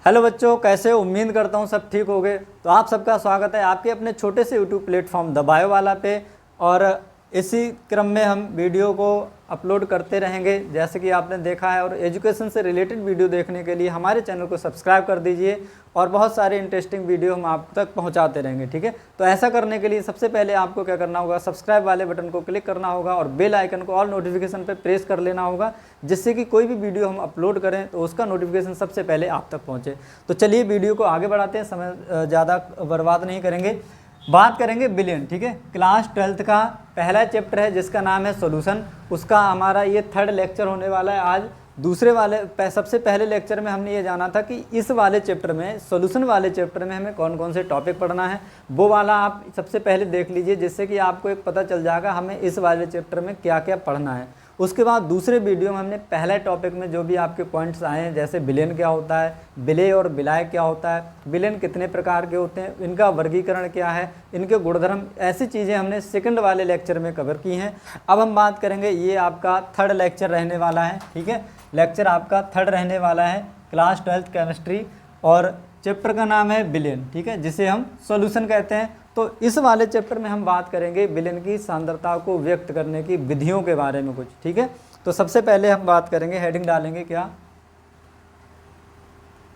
Hello बच्चों, कैसे हो? उम्मीद करता हूँ सब ठीक होगे। तो आप सबका स्वागत है आपके अपने छोटे से यूट्यूब प्लेटफॉर्म द बायो वाला पे। और इसी क्रम में हम वीडियो को अपलोड करते रहेंगे जैसे कि आपने देखा है। और एजुकेशन से रिलेटेड वीडियो देखने के लिए हमारे चैनल को सब्सक्राइब कर दीजिए और बहुत सारे इंटरेस्टिंग वीडियो हम आप तक पहुंचाते रहेंगे, ठीक है। तो ऐसा करने के लिए सबसे पहले आपको क्या करना होगा, सब्सक्राइब वाले बटन को क्लिक करना होगा और बेल आइकन को ऑल नोटिफिकेशन पे प्रेस कर लेना होगा, जिससे कि कोई भी वीडियो हम अपलोड करें तो उसका नोटिफिकेशन सबसे पहले आप तक पहुँचे। तो चलिए वीडियो को आगे बढ़ाते हैं, समय ज़्यादा बर्बाद नहीं करेंगे। बात करेंगे बिलियन, ठीक है। क्लास 12th का पहला चैप्टर है जिसका नाम है सॉल्यूशन। उसका हमारा ये थर्ड लेक्चर होने वाला है आज। दूसरे वाले सबसे पहले लेक्चर में हमने ये जाना था कि इस वाले चैप्टर में, सॉल्यूशन वाले चैप्टर में हमें कौन कौन से टॉपिक पढ़ना है, वो वाला आप सबसे पहले देख लीजिए, जिससे कि आपको एक पता चल जाएगा हमें इस वाले चैप्टर में क्या क्या पढ़ना है। उसके बाद दूसरे वीडियो में हमने पहले टॉपिक में जो भी आपके पॉइंट्स आए हैं, जैसे विलेन क्या होता है, विलेय और विलाय क्या होता है, विलेन कितने प्रकार के होते हैं, इनका वर्गीकरण क्या है, इनके गुणधर्म, ऐसी चीज़ें हमने सेकंड वाले लेक्चर में कवर की हैं। अब हम बात करेंगे, ये आपका थर्ड लेक्चर रहने वाला है, ठीक है। लेक्चर आपका थर्ड रहने वाला है, क्लास 12th केमिस्ट्री, और चैप्टर का नाम है विलेन, ठीक है, जिसे हम सॉल्यूशन कहते हैं। तो इस वाले चैप्टर में हम बात करेंगे विलेन की सांद्रता को व्यक्त करने की विधियों के बारे में कुछ, ठीक है। तो सबसे पहले हम बात करेंगे, हेडिंग डालेंगे क्या,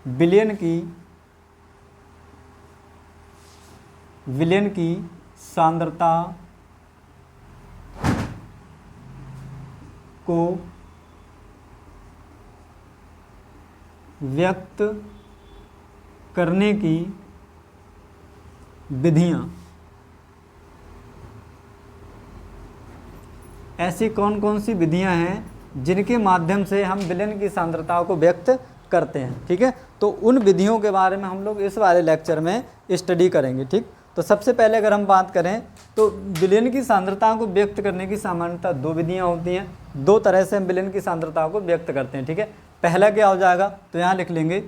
विलेन की सांद्रता को व्यक्त करने की विधियां। ऐसी कौन कौन सी विधियां हैं जिनके माध्यम से हम विलेन की सांद्रता को व्यक्त करते हैं, ठीक है। तो उन विधियों के बारे में हम लोग इस वाले लेक्चर में स्टडी करेंगे, ठीक। तो सबसे पहले अगर हम बात करें तो विलेन की सांद्रता को व्यक्त करने की सामान्यतः दो विधियां होती हैं। दो तरह से हम विलेन की सांद्रता को व्यक्त करते हैं, ठीक है। पहला क्या हो जाएगा, तो यहाँ लिख लेंगे,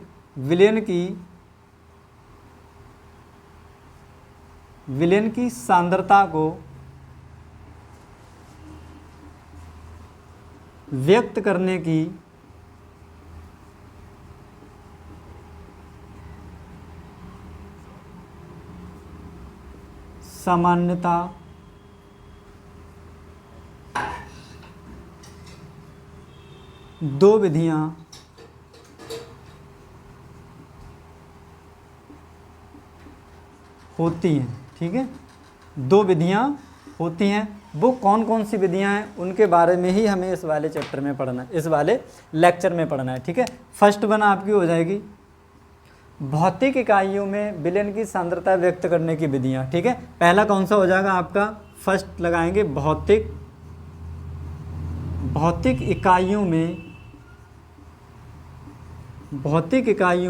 विलेन की सांद्रता को व्यक्त करने की सामान्यता दो विधियां होती हैं, ठीक है। दो विधियां होती हैं, वो कौन कौन सी विधियां हैं उनके बारे में ही हमें इस वाले चैप्टर में पढ़ना है, इस वाले लेक्चर में पढ़ना है, ठीक है। फर्स्ट वन आपकी हो जाएगी भौतिक इकाइयों में विलेन की सांद्रता व्यक्त करने की विधियां, ठीक है। पहला कौन सा हो जाएगा आपका, फर्स्ट लगाएंगे भौतिक इकाइयों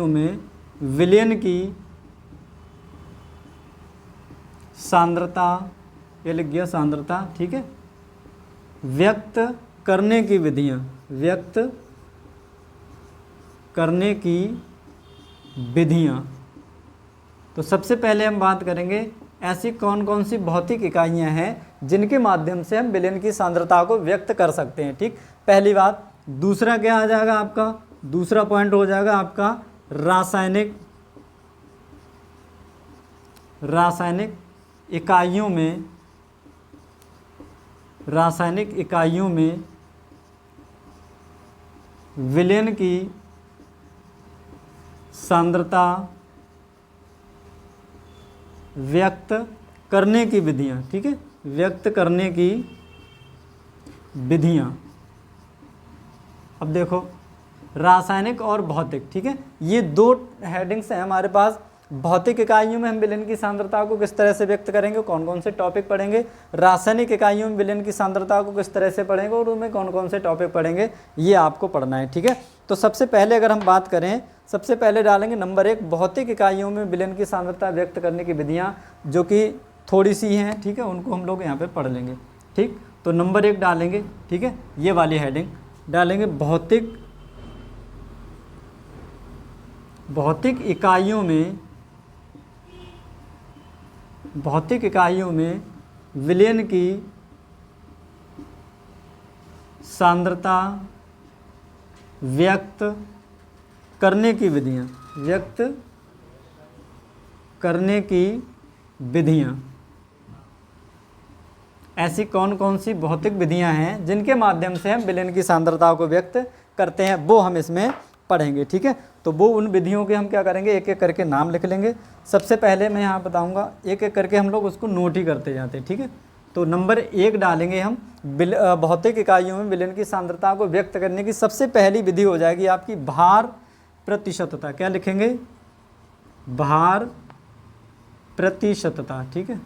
में विलेन की सांद्रता, ये लिख गया सांद्रता, ठीक है, व्यक्त करने की विधियां। तो सबसे पहले हम बात करेंगे ऐसी कौन कौन सी भौतिक इकाइयां हैं जिनके माध्यम से हम विलेन की सांद्रता को व्यक्त कर सकते हैं, ठीक, पहली बात। दूसरा क्या आ जाएगा आपका, दूसरा पॉइंट हो जाएगा आपका रासायनिक इकाइयों में विलेन की सांद्रता व्यक्त करने की विधियां, ठीक है, व्यक्त करने की विधियां। अब देखो, रासायनिक और भौतिक, ठीक है, ये दो हेडिंग्स हैं हमारे पास। भौतिक इकाइयों में हम विलेन की सांद्रता को किस तरह से व्यक्त करेंगे, कौन कौन से टॉपिक पढ़ेंगे, रासायनिक इकाइयों में विलेन की सांद्रता को किस तरह से पढ़ेंगे और उनमें कौन कौन से टॉपिक पढ़ेंगे, ये आपको पढ़ना है, ठीक है। तो सबसे पहले अगर हम बात करें, सबसे पहले डालेंगे नंबर 1 भौतिक इकाइयों में विलेन की सांद्रता व्यक्त करने की विधियां, जो कि थोड़ी सी हैं, ठीक है, उनको हम लोग यहाँ पे पढ़ लेंगे, ठीक। तो नंबर 1 डालेंगे, ठीक है, ये वाली हेडिंग डालेंगे, भौतिक इकाइयों में विलेन की सांद्रता व्यक्त करने की विधियां, व्यक्त करने की विधियाँ। ऐसी कौन कौन सी भौतिक विधियां हैं जिनके माध्यम से हम विलयन की सांद्रता को व्यक्त करते हैं, वो हम इसमें पढ़ेंगे। ठीक है, तो वो उन विधियों के हम क्या करेंगे, एक एक करके नाम लिख लेंगे। सबसे पहले मैं यहाँ बताऊँगा, एक एक करके हम लोग उसको नोट ही करते जाते हैं। ठीक है, तो नंबर 1 डालेंगे हम भौतिक इकाइयों में विलयन की सांद्रता को व्यक्त करने की सबसे पहली विधि हो जाएगी आपकी भार प्रतिशतता। क्या लिखेंगे, भार प्रतिशतता। ठीक है,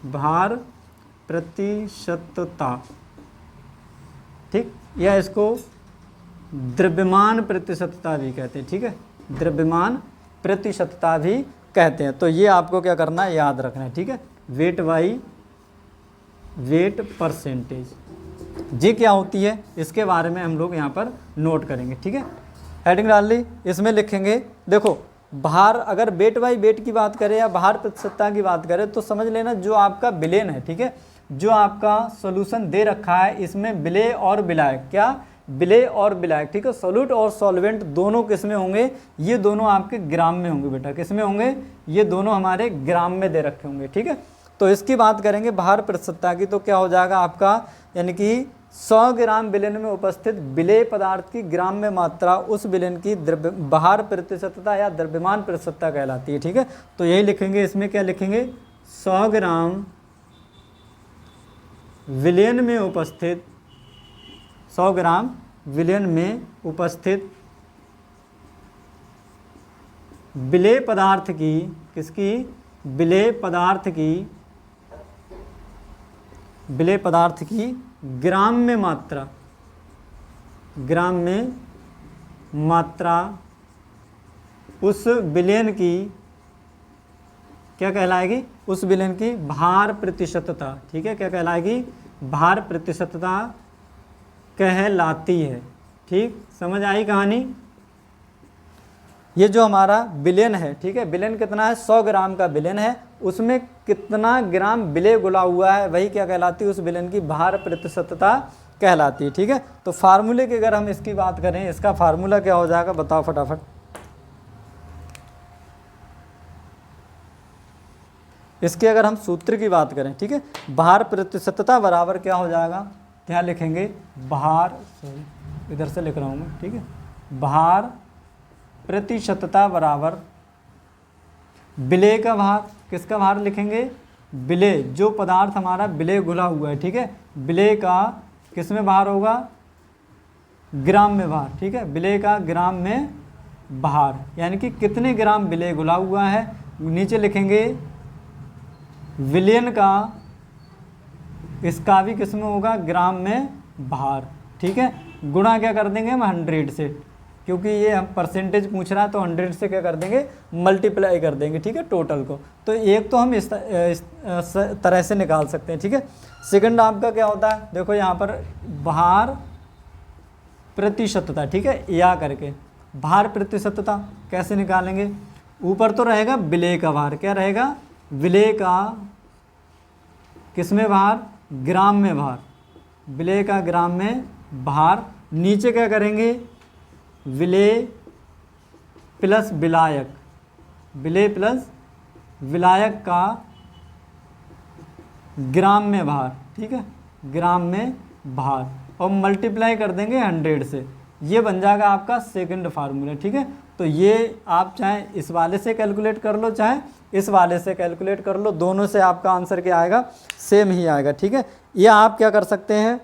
भार प्रतिशतता। ठीक, या इसको द्रव्यमान प्रतिशतता भी कहते हैं। ठीक है, द्रव्यमान प्रतिशतता भी कहते हैं। तो ये आपको क्या करना है, याद रखना है। ठीक है, वेट बाई वेट परसेंटेज ये क्या होती है, इसके बारे में हम लोग यहाँ पर नोट करेंगे। ठीक है, हेडिंग डाल ली, इसमें लिखेंगे, देखो भार, अगर वेट बाई वेट की बात करें या भार प्रतिशतता की बात करें तो समझ लेना जो आपका विलेन है, ठीक है, जो आपका सॉल्यूशन दे रखा है, इसमें विलेय और विलायक, क्या विलेय और विलायक, ठीक है, सोल्यूट और सॉल्वेंट दोनों किस में होंगे, ये दोनों आपके ग्राम में होंगे बेटा। किस में होंगे, ये दोनों हमारे ग्राम में दे रखे होंगे। ठीक है, तो इसकी बात करेंगे भार प्रतिशतता की, तो क्या हो जाएगा आपका, यानी कि 100 ग्राम विलेन में उपस्थित विलेय पदार्थ की ग्राम में मात्रा उस विलेन की भार प्रतिशतता या द्रव्यमान प्रतिशतता कहलाती है। ठीक है, तो यही लिखेंगे, इसमें क्या लिखेंगे, 100 ग्राम विलेन में उपस्थित, 100 ग्राम विलेन में उपस्थित विलेय पदार्थ की, किसकी, विलेय पदार्थ की, विलेय पदार्थ की ग्राम में मात्रा, ग्राम में मात्रा उस विलेन की क्या कहलाएगी, उस विलेन की भार प्रतिशतता। ठीक है, क्या कहलाएगी, भार प्रतिशतता कहलाती है। ठीक, समझ आई कहानी। ये जो हमारा विलेन है, ठीक है, विलेन कितना है, 100 ग्राम का विलेन है, उसमें कितना ग्राम विलेय घुला हुआ है, वही क्या कहलाती है, उस विलेन की भार प्रतिशतता कहलाती है। ठीक है, तो फार्मूले की अगर हम इसकी बात करें, इसका फार्मूला क्या हो जाएगा, बताओ फटाफट। इसके अगर हम सूत्र की बात करें, ठीक है, भार प्रतिशतता बराबर क्या हो जाएगा, क्या लिखेंगे, भार, सॉरी इधर से लिख रहा हूँ मैं, ठीक है, भार प्रतिशतता बराबर विलेय का भार, किसका भार लिखेंगे, विलेय, जो पदार्थ हमारा विलेय घुला हुआ है, ठीक है, विलेय का किस में भार होगा, ग्राम में भार। ठीक है, विलेय का ग्राम में भार, यानी कि कितने ग्राम विलेय घुला हुआ है। नीचे लिखेंगे विलेन का, इसका भी किस में होगा, ग्राम में भार। ठीक है, गुणा क्या कर देंगे हम 100 से, क्योंकि ये हम परसेंटेज पूछ रहा है तो 100 से क्या कर देंगे, मल्टीप्लाई कर देंगे। ठीक है, टोटल को, तो एक तो हम इस तरह से निकाल सकते हैं। ठीक है, सेकंड आपका क्या होता है, देखो यहाँ पर भार प्रतिशतता, ठीक है, या करके भार प्रतिशतता कैसे निकालेंगे, ऊपर तो रहेगा विलेय का भार, क्या रहेगा, विलेय का किस में भार, ग्राम में भार, विलेय का ग्राम में भार। नीचे क्या करेंगे, विलेय प्लस विलायक, विलेय प्लस विलायक का ग्राम में भार। ठीक है, ग्राम में भार, और मल्टीप्लाई कर देंगे 100 से, ये बन जाएगा आपका सेकंड फार्मूला। ठीक है, तो ये आप चाहे इस वाले से कैलकुलेट कर लो, चाहे इस वाले से कैलकुलेट कर लो, दोनों से आपका आंसर क्या आएगा, सेम ही आएगा। ठीक है, या आप क्या कर सकते हैं,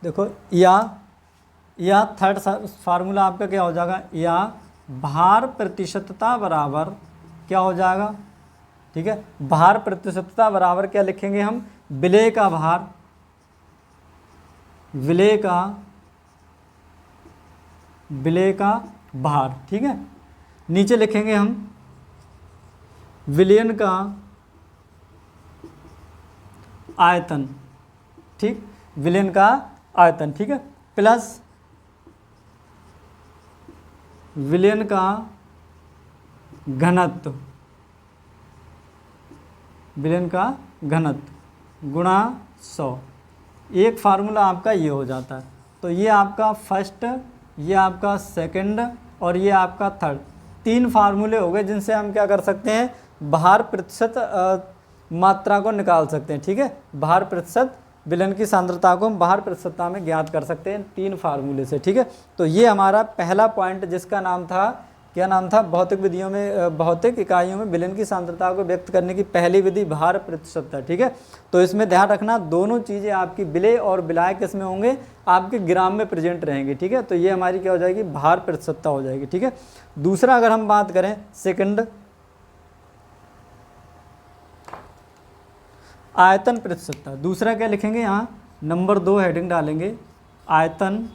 देखो या थर्ड फार्मूला आपका क्या हो जाएगा, या भार प्रतिशतता बराबर क्या हो जाएगा, ठीक है, भार प्रतिशतता बराबर क्या लिखेंगे हम, विलेय का भार, विलेय का भार। ठीक है, नीचे लिखेंगे हम विलेन का आयतन, ठीक, विलेन का आयतन, ठीक है, प्लस विलेन का घनत्व, विलेन का घनत्व गुणा 100। एक फार्मूला आपका ये हो जाता है। तो ये आपका फर्स्ट, ये आपका सेकंड और ये आपका थर्ड, 3 फार्मूले हो गए जिनसे हम क्या कर सकते हैं, भार प्रतिशत मात्रा को निकाल सकते हैं। ठीक है, भार प्रतिशत विलयन की सांद्रता को हम भार प्रतिशतता में ज्ञात कर सकते हैं 3 फार्मूले से। ठीक है, तो ये हमारा पहला पॉइंट जिसका नाम था, क्या नाम था, भौतिक विधियों में, भौतिक इकाइयों में विलयन की सांद्रता को व्यक्त करने की पहली विधि भार प्रतिशतता। ठीक है, तो इसमें ध्यान रखना दोनों चीज़ें आपकी विलेय और विलायक किसमें होंगे, आपके ग्राम में प्रेजेंट रहेंगे। ठीक है, तो ये हमारी क्या हो जाएगी, भार प्रतिशतता हो जाएगी। ठीक है, दूसरा अगर हम बात करें सेकंड, आयतन प्रतिशतता। दूसरा क्या लिखेंगे, यहाँ नंबर 2 हेडिंग डालेंगे, आयतन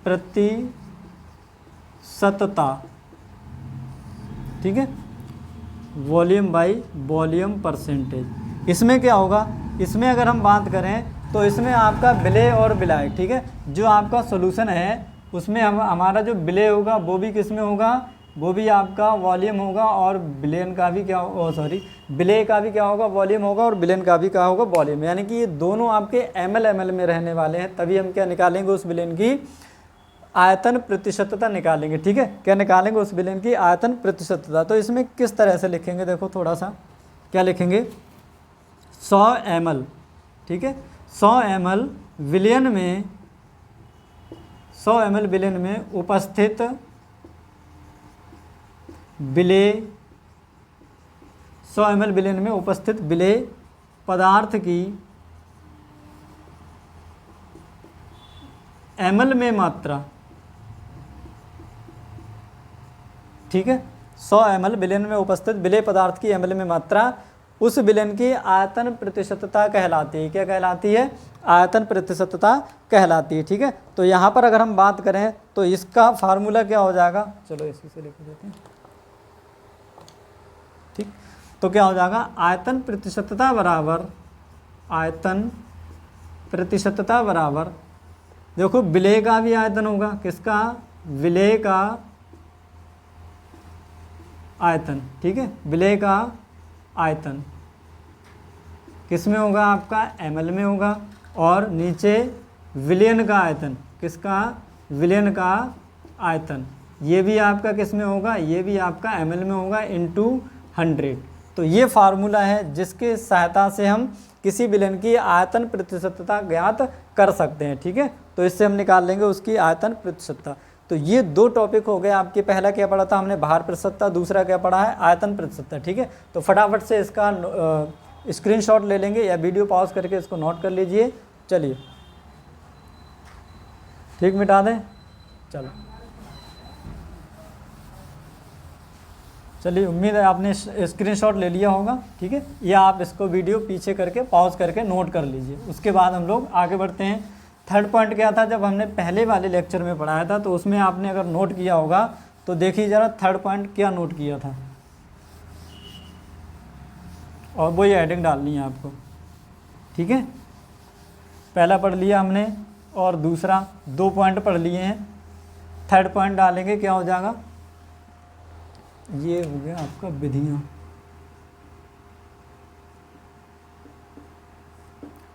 प्रतिशतता। ठीक है, वॉल्यूम बाई वॉल्यूम परसेंटेज। इसमें क्या होगा, इसमें अगर हम बात करें तो इसमें आपका विलेय और विलायक, ठीक है, जो आपका सॉल्यूशन है उसमें हमारा जो विलेय होगा वो भी किस में होगा, वो भी आपका वॉल्यूम होगा, और विलयन का भी क्या, विलेय का भी क्या होगा, वॉल्यूम होगा, और विलयन का भी क्या होगा, वॉल्यूम। यानी कि ये दोनों आपके ml में रहने वाले हैं, तभी हम क्या निकालेंगे, उस विलयन की आयतन प्रतिशतता निकालेंगे। ठीक है, क्या निकालेंगे, उस विलयन की आयतन प्रतिशतता। तो इसमें किस तरह से लिखेंगे, देखो थोड़ा सा क्या लिखेंगे, 100 ml। ठीक है, 100 ml विलयन में, 100 ml विलयन में उपस्थित विलेय, 100 ml विलयन में उपस्थित विलेय पदार्थ की ml में मात्रा। ठीक है, 100 ml विलयन में उपस्थित विलेय पदार्थ की ml में मात्रा उस विलयन की आयतन प्रतिशतता कहलाती है। क्या कहलाती है, आयतन प्रतिशतता कहलाती है। ठीक है, तो यहाँ पर अगर हम बात करें तो इसका फार्मूला क्या हो जाएगा, चलो इसी से लिख देते हैं। ठीक, तो क्या हो जाएगा, आयतन प्रतिशतता बराबर, आयतन प्रतिशतता बराबर, देखो विलेय का भी आयतन होगा, किसका, विलेय का आयतन। ठीक है, विलेय का आयतन किस में होगा, आपका ml में होगा, और नीचे विलयन का आयतन, किसका, विलयन का आयतन, ये भी आपका किस में होगा, ये भी आपका ml में होगा इंटू 100। तो ये फार्मूला है जिसके सहायता से हम किसी विलयन की आयतन प्रतिशतता ज्ञात कर सकते हैं। ठीक है, तो इससे हम निकाल लेंगे उसकी आयतन प्रतिशतता। तो ये 2 टॉपिक हो गए आपके, पहला क्या पढ़ा था हमने, भार प्रतिशतता, दूसरा क्या पढ़ा है, आयतन प्रतिशतता। ठीक है, तो फटाफट से इसका स्क्रीनशॉट ले लेंगे या वीडियो पॉज करके इसको नोट कर लीजिए। चलिए, ठीक, मिटा दें, चलो चलिए, उम्मीद है आपने स्क्रीनशॉट ले लिया होगा। ठीक है, या आप इसको वीडियो पीछे करके पॉज करके नोट कर लीजिए, उसके बाद हम लोग आगे बढ़ते हैं। थर्ड पॉइंट क्या था, जब हमने पहले वाले लेक्चर में पढ़ाया था तो उसमें आपने अगर नोट किया होगा तो देखिए ज़रा थर्ड पॉइंट क्या नोट किया था, और वो ये हेडिंग डालनी है आपको। ठीक है, पहला पढ़ लिया हमने और दूसरा 2 पॉइंट पढ़ लिए हैं। थर्ड पॉइंट डालेंगे, क्या हो जाएगा, ये हो गया आपका विधियाँ।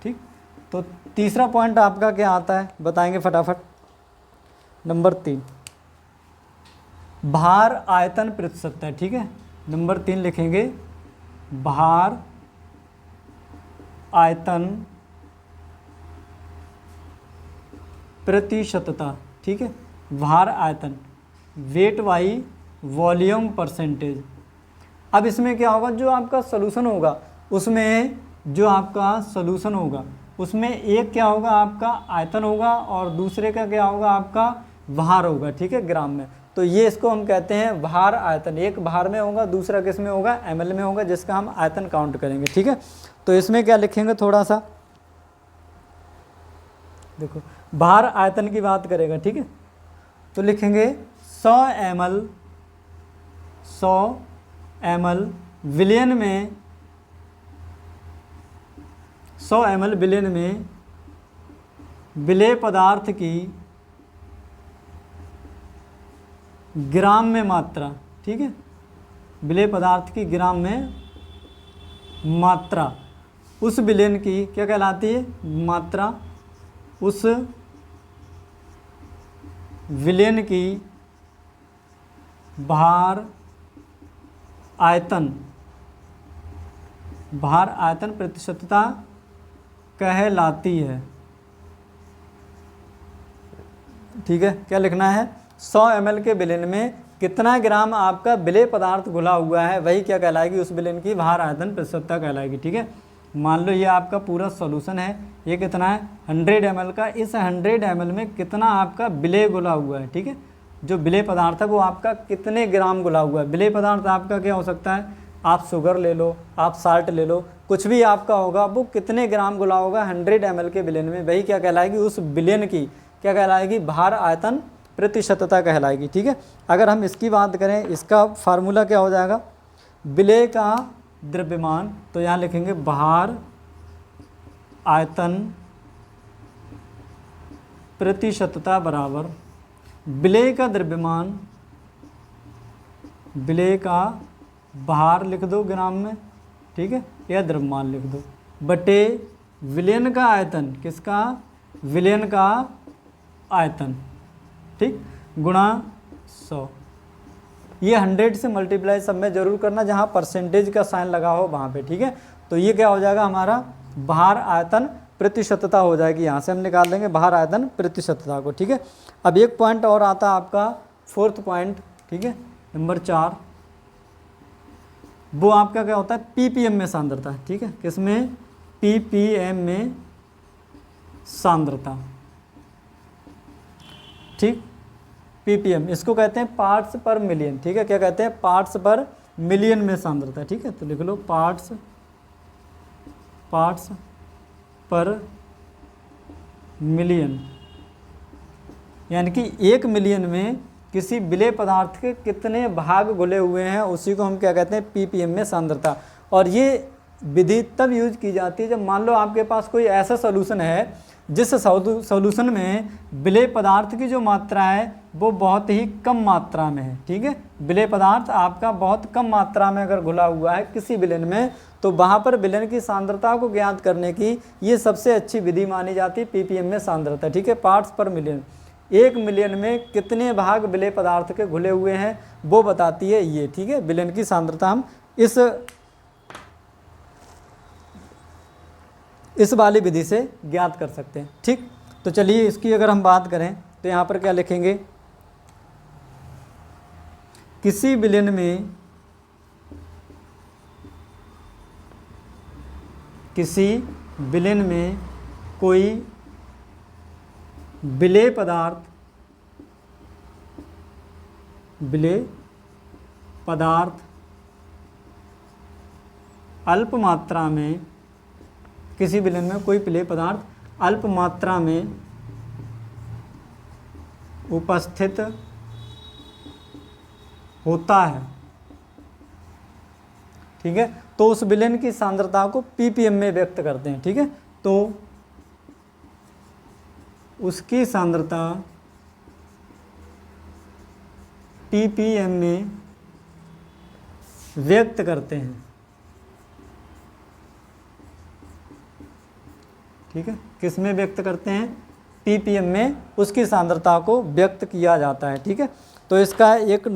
ठीक, तो तीसरा पॉइंट आपका क्या आता है, बताएंगे फटाफट। नंबर 3 भार आयतन प्रतिशतता। ठीक है, नंबर 3 लिखेंगे, भार आयतन प्रतिशतता। ठीक है, भार आयतन, वेट बाई वॉल्यूम परसेंटेज। अब इसमें क्या होगा, जो आपका सॉल्यूशन होगा उसमें, जो आपका सॉल्यूशन होगा उसमें एक क्या होगा, आपका आयतन होगा, और दूसरे का क्या होगा, आपका भार होगा। ठीक है, ग्राम में। तो ये इसको हम कहते हैं भार आयतन, एक भार में होगा, दूसरा किस में होगा, ml में होगा, जिसका हम आयतन काउंट करेंगे। ठीक है, तो इसमें क्या लिखेंगे, थोड़ा सा देखो, भार आयतन की बात करेगा। ठीक है, तो लिखेंगे 100 ml, 100 ml विलयन में, 100 ml विलयन में विलेय पदार्थ की ग्राम में मात्रा। ठीक है, विलेय पदार्थ की ग्राम में मात्रा उस विलयन की क्या कहलाती है, मात्रा उस विलयन की भार आयतन प्रतिशतता कहलाती है। ठीक है, क्या लिखना है? 100 ml के विलयन में कितना ग्राम आपका विलेय पदार्थ घुला हुआ है, वही क्या कहलाएगी? उस विलयन की भार आयतन प्रतिशतता कहलाएगी। ठीक है, मान लो ये आपका पूरा सॉल्यूशन है, ये कितना है? 100 ml का। इस 100 ml में कितना आपका विलेय घुला हुआ है? ठीक है, जो विलेय पदार्थ है वो आपका कितने ग्राम घुला हुआ है? विलेय पदार्थ आपका क्या हो सकता है? आप शुगर ले लो, आप साल्ट ले लो, कुछ भी आपका होगा, वो कितने ग्राम घुला होगा 100 ml के विलयन में, वही क्या कहलाएगी? उस विलयन की क्या कहलाएगी? भार आयतन प्रतिशतता कहलाएगी। ठीक है, अगर हम इसकी बात करें, इसका फार्मूला क्या हो जाएगा? विलेय का द्रव्यमान, तो यहाँ लिखेंगे भार आयतन प्रतिशतता बराबर विलेय का द्रव्यमान, विलेय का भार लिख दो ग्राम में, ठीक है, या द्रव्यमान लिख दो, बटे विलयन का आयतन, किसका? विलयन का आयतन, ठीक, गुणा 100। ये 100 से मल्टीप्लाई सब में जरूर करना, जहाँ परसेंटेज का साइन लगा हो वहाँ पे। ठीक है, तो ये क्या हो जाएगा? हमारा भार आयतन प्रतिशतता हो जाएगी। यहाँ से हम निकाल लेंगे भार आयतन प्रतिशतता को। ठीक है, अब एक पॉइंट और आता है आपका, 4th पॉइंट। ठीक है, नंबर 4, वो आपका क्या होता है? पीपीएम में सांद्रता। ठीक है, किसमें? पीपीएम में सांद्रता। ठीक, पीपीएम इसको कहते हैं पार्ट्स पर मिलियन। ठीक है, क्या कहते हैं? पार्ट्स पर मिलियन में सांद्रता। ठीक है, तो लिख लो पार्ट्स पर मिलियन, यानी कि 1 मिलियन में किसी विलेय पदार्थ के कितने भाग घुले हुए हैं, उसी को हम क्या कहते हैं? पीपीएम में सांद्रता। और ये विधि तब यूज की जाती है जब मान लो आपके पास कोई ऐसा सॉल्यूशन है जिस सॉल्यूशन में विलेय पदार्थ की जो मात्रा है वो बहुत ही कम मात्रा में है। ठीक है, विलेय पदार्थ आपका बहुत कम मात्रा में अगर घुला हुआ है किसी विलयन में, तो वहाँ पर विलयन की सांद्रता को ज्ञात करने की ये सबसे अच्छी विधि मानी जाती है, पीपीएम में सांद्रता। ठीक है, पार्ट्स पर मिलियन, 1 मिलियन में कितने भाग विलेय पदार्थ के घुले हुए हैं वो बताती है ये। ठीक है, विलयन की सांद्रता हम इस वाली विधि से ज्ञात कर सकते हैं। ठीक, तो चलिए इसकी अगर हम बात करें तो यहाँ पर क्या लिखेंगे? किसी विलयन में कोई विलेय पदार्थ अल्प मात्रा में, किसी विलयन में कोई विलेय पदार्थ अल्प मात्रा में उपस्थित होता है। ठीक है, तो उस विलयन की सांद्रता को पीपीएम में व्यक्त करते हैं। ठीक है, तो उसकी सांद्रता पीपीएम में व्यक्त करते हैं। ठीक है, किस में व्यक्त करते हैं? पीपीएम में उसकी सांद्रता को व्यक्त किया जाता है। ठीक है, तो इसका एक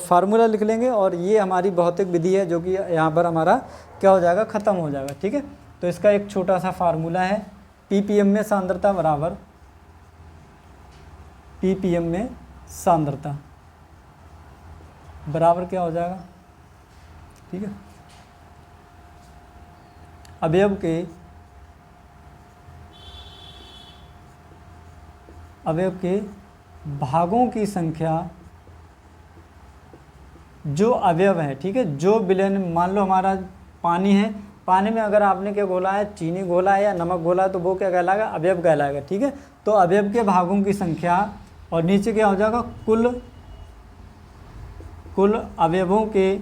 फार्मूला लिख लेंगे और ये हमारी भौतिक विधि है जो कि यहाँ पर हमारा क्या हो जाएगा? ख़त्म हो जाएगा। ठीक है, तो इसका एक छोटा सा फार्मूला है, पीपीएम में सांद्रता बराबर पीपीएम में सांद्रता बराबर क्या हो जाएगा? ठीक है, अवयव के भागों की संख्या, जो अवयव है, ठीक है, जो विलयन, मान लो हमारा पानी है, पानी में अगर आपने क्या घोला है? चीनी घोला है या नमक घोला है, तो वो क्या कहलाएगा? अवयव कहलाएगा। ठीक है, तो अवयव के भागों की संख्या और नीचे क्या हो जाएगा? कुल अवयवों के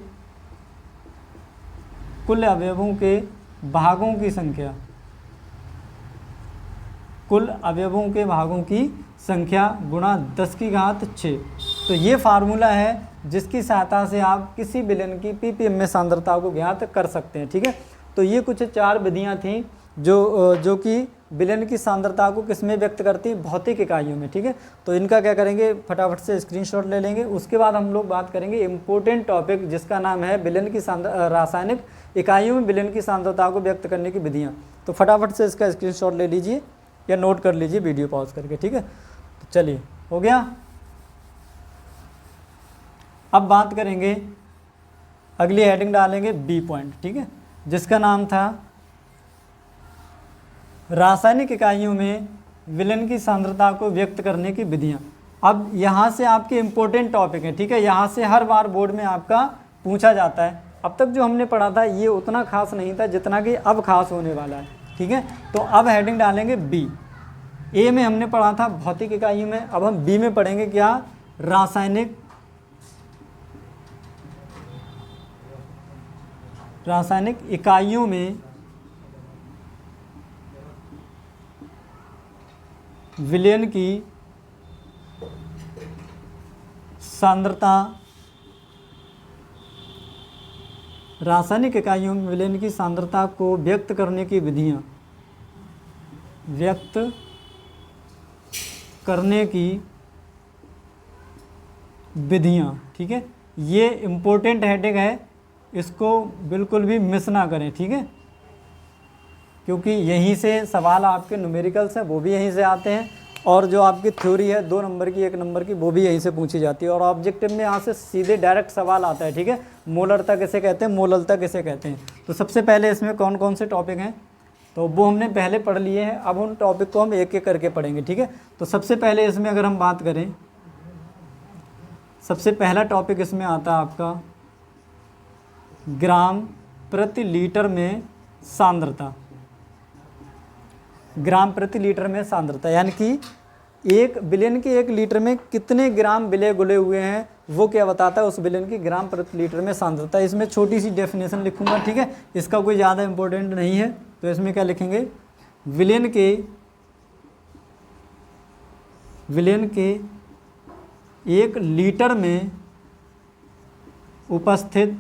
भागों की संख्या, कुल अवयवों के भागों की संख्या गुणा 10⁶। तो ये फार्मूला है जिसकी सहायता से आप किसी विलयन की पीपीएम में सांद्रता को ज्ञात कर सकते हैं। ठीक है, तो ये कुछ 4 विधियां थी जो कि विलयन की सांद्रता को किस में व्यक्त करती है, भौतिक इकाइयों में, ठीक है। तो इनका क्या करेंगे, फटाफट से स्क्रीनशॉट ले लेंगे। उसके बाद हम लोग बात करेंगे इम्पोर्टेंट टॉपिक जिसका नाम है विलयन की रासायनिक इकाइयों में विलयन की सांद्रता को व्यक्त करने की विधियाँ। तो फटाफट से इसका स्क्रीनशॉट ले लीजिए या नोट कर लीजिए वीडियो पॉज करके, ठीक है। तो चलिए, हो गया। अब बात करेंगे, अगली हेडिंग डालेंगे बी पॉइंट, ठीक है, जिसका नाम था रासायनिक इकाइयों में विलयन की सांद्रता को व्यक्त करने की विधियाँ। अब यहाँ से आपके इम्पोर्टेंट टॉपिक है, ठीक है, यहाँ से हर बार बोर्ड में आपका पूछा जाता है। अब तक जो हमने पढ़ा था ये उतना खास नहीं था जितना कि अब खास होने वाला है, ठीक है। तो अब हेडिंग डालेंगे बी। ए में हमने पढ़ा था भौतिक इकाइयों में, अब हम बी में पढ़ेंगे क्या, रासायनिक इकाइयों में विलयन की सांद्रता, रासायनिक इकाइयों में विलयन की सांद्रता को व्यक्त करने की विधियाँ, व्यक्त करने की विधियाँ, ठीक है। ये इम्पोर्टेंट हेडिंग है, इसको बिल्कुल भी मिस ना करें, ठीक है, क्योंकि यहीं से सवाल आपके न्यूमेरिकल्स हैं वो भी यहीं से आते हैं, और जो आपकी थ्योरी है 2 नंबर की 1 नंबर की वो भी यहीं से पूछी जाती है, और ऑब्जेक्टिव में यहाँ से सीधे डायरेक्ट सवाल आता है, ठीक है। मोलरता किसे कहते हैं, मोललता किसे कहते हैं। तो सबसे पहले इसमें कौन कौन से टॉपिक हैं तो वो हमने पहले पढ़ लिए हैं, अब उन टॉपिक को हम एक एक करके पढ़ेंगे, ठीक है। तो सबसे पहले इसमें अगर हम बात करें, सबसे पहला टॉपिक इसमें आता है आपका ग्राम प्रति लीटर में सांद्रता। ग्राम प्रति लीटर में सांद्रता यानी कि एक विलयन के 1 लीटर में कितने ग्राम विलय घुले हुए हैं वो क्या बताता है, उस विलयन की ग्राम प्रति लीटर में सांद्रता। इसमें छोटी सी डेफिनेशन लिखूंगा, ठीक है, इसका कोई ज़्यादा इंपॉर्टेंट नहीं है। तो इसमें क्या लिखेंगे, विलयन के 1 लीटर में उपस्थित,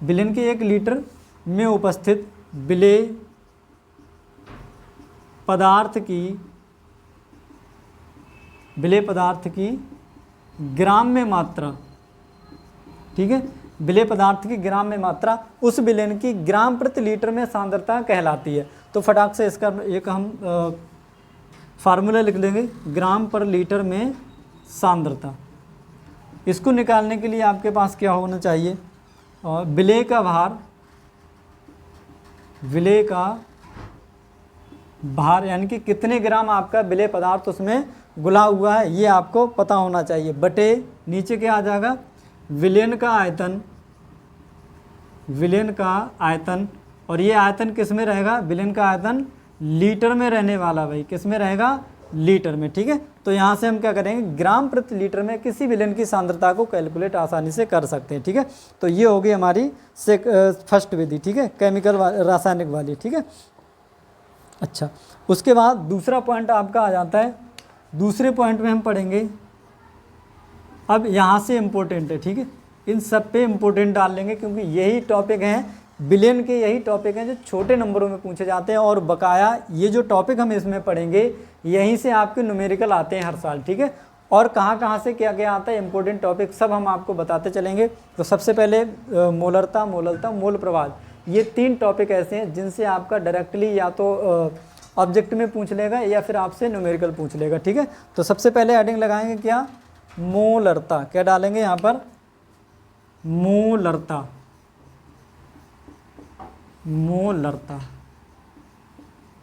विलयन के 1 लीटर में उपस्थित विलेय पदार्थ की ग्राम में मात्रा, ठीक है, विलेय पदार्थ की ग्राम में मात्रा उस विलयन की ग्राम प्रति लीटर में सांद्रता कहलाती है। तो फटाक से इसका एक हम फार्मूला लिख लेंगे, ग्राम पर लीटर में सांद्रता। इसको निकालने के लिए आपके पास क्या होना चाहिए, विलेय का भार यानी कि कितने ग्राम आपका विलेय पदार्थ उसमें घुला हुआ है ये आपको पता होना चाहिए, बटे नीचे क्या आ जाएगा, विलयन का आयतन, और ये आयतन किस में रहेगा, विलयन का आयतन लीटर में रहने वाला, भाई किस में रहेगा, लीटर में, ठीक है। तो यहाँ से हम क्या करेंगे, ग्राम प्रति लीटर में किसी विलयन की सांद्रता को कैलकुलेट आसानी से कर सकते हैं, ठीक है। तो ये होगी हमारी फर्स्ट विधि, ठीक है, केमिकल रासायनिक वाली, ठीक है। अच्छा, उसके बाद दूसरा पॉइंट आपका आ जाता है, दूसरे पॉइंट में हम पढ़ेंगे, अब यहाँ से इम्पोर्टेंट है, ठीक है, इन सब पे इम्पोर्टेंट डाल लेंगे क्योंकि यही टॉपिक हैं, विलयन के यही टॉपिक हैं जो छोटे नंबरों में पूछे जाते हैं, और बकाया ये जो टॉपिक हम इसमें पढ़ेंगे यहीं से आपके न्यूमेरिकल आते हैं हर साल, ठीक है। और कहाँ से क्या क्या आता है, इंपॉर्टेंट टॉपिक सब हम आपको बताते चलेंगे। तो सबसे पहले मोलरता, मोल प्रवाह, ये 3 टॉपिक ऐसे हैं जिनसे आपका डायरेक्टली या तो ऑब्जेक्ट में पूछ लेगा या फिर आपसे न्यूमेरिकल पूछ लेगा, ठीक है। तो सबसे पहले हेडिंग लगाएंगे क्या, मोलरता, क्या डालेंगे यहाँ पर, मोलरता,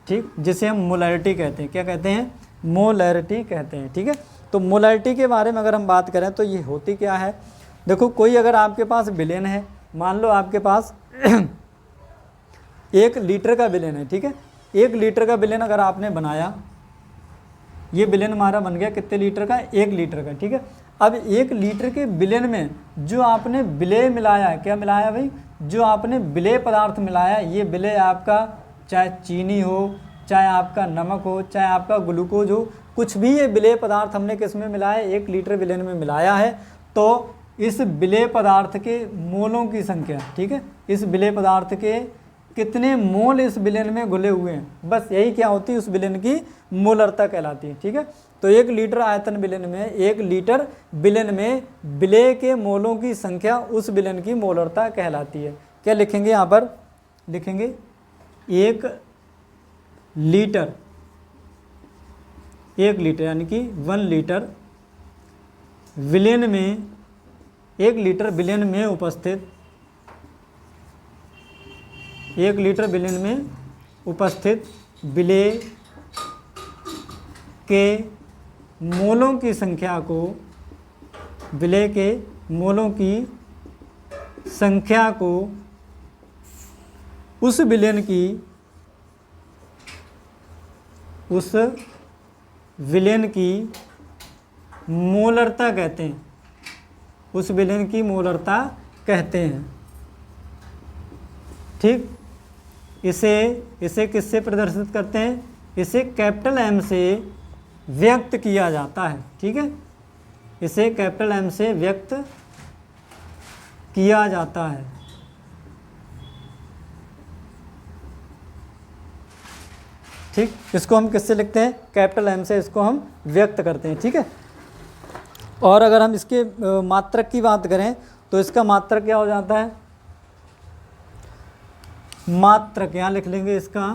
ठीक, जिसे हम मोलैरिटी कहते हैं, क्या कहते हैं, मोलैरिटी कहते हैं, ठीक है। तो मोलैरिटी के बारे में अगर हम बात करें तो ये होती क्या है, देखो कोई अगर आपके पास विलयन है, मान लो आपके पास 1 लीटर का विलयन है, ठीक है, 1 लीटर का विलयन अगर आपने बनाया, ये विलयन हमारा बन गया कितने लीटर का, 1 लीटर का, ठीक है। अब 1 लीटर के विलयन में जो आपने विलेय मिलाया है, क्या मिलाया भाई, जो आपने विलेय पदार्थ मिलाया, ये विलेय आपका चाहे चीनी हो, चाहे आपका नमक हो, चाहे आपका ग्लूकोज हो, कुछ भी ये विलेय पदार्थ हमने किस में मिलाया, 1 लीटर विलयन में मिलाया है, तो इस विलेय पदार्थ के मोलों की संख्या, ठीक है, इस विलेय पदार्थ के कितने मोल इस विलेन में घुले हुए हैं, बस यही क्या होती है उस विलेन की मोलरता कहलाती है। ठीक है, तो 1 लीटर आयतन विलेन में, 1 लीटर विलेन में विलेय के मोलों की संख्या उस विलेन की मोलरता कहलाती है। क्या लिखेंगे यहाँ पर, लिखेंगे 1 लीटर, 1 लीटर यानी कि 1 लीटर विलेन में, 1 लीटर विलेन में उपस्थित, 1 लीटर विलेन में उपस्थित विलेय के मोलों की संख्या को, विलेय के मोलों की संख्या को उस विलेन की, उस विलेन की मोलरता कहते हैं, उस विलेन की मोलरता कहते हैं। ठीक, इसे किससे प्रदर्शित करते हैं, इसे कैपिटल एम से व्यक्त किया जाता है। ठीक है, इसे कैपिटल एम से व्यक्त किया जाता है। ठीक, इसको हम किससे लिखते हैं, कैपिटल एम से इसको हम व्यक्त करते हैं। ठीक है, और अगर हम इसके मात्रक की बात करें तो इसका मात्रक क्या हो जाता है, मात्रक यहाँ लिख लेंगे इसका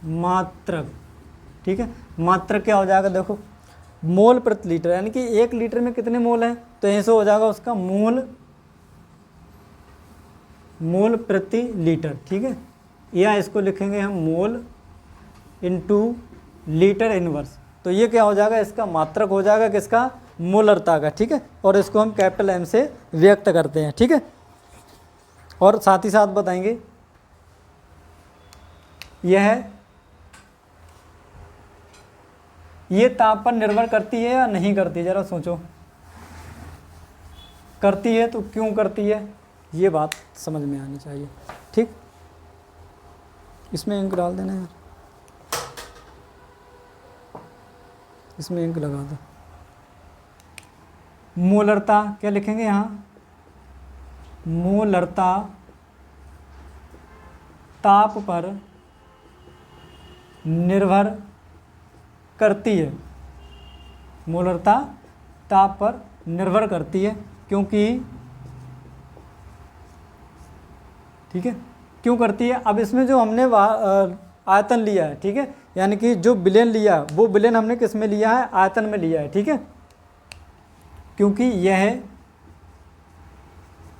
मात्रक। ठीक है, मात्रक क्या हो जाएगा, देखो मोल प्रति लीटर, यानी कि 1 लीटर में कितने मोल हैं, तो यहीं से हो जाएगा उसका मोल प्रति लीटर। ठीक है, या इसको लिखेंगे हम मोल इनटू लीटर इनवर्स, तो ये क्या हो जाएगा, इसका मात्रक हो जाएगा किसका, मोलरता का। ठीक है, और इसको हम कैपिटल एम से व्यक्त करते हैं। ठीक है, और साथ ही साथ बताएंगे ये ताप पर निर्भर करती है या नहीं करती, जरा सोचो, करती है तो क्यों करती है, ये बात समझ में आनी चाहिए। ठीक, इसमें इंक डाल देना यार, इसमें इंक लगा दो। मोलरता क्या लिखेंगे यहाँ, मोलरता ताप पर निर्भर करती है, मोलरता ताप पर निर्भर करती है, क्योंकि, ठीक है, क्यों करती है। अब इसमें जो हमने आयतन लिया है, ठीक है, यानी कि जो विलेन लिया वो विलेन हमने किस में लिया है, आयतन में लिया है। ठीक है, क्योंकि यह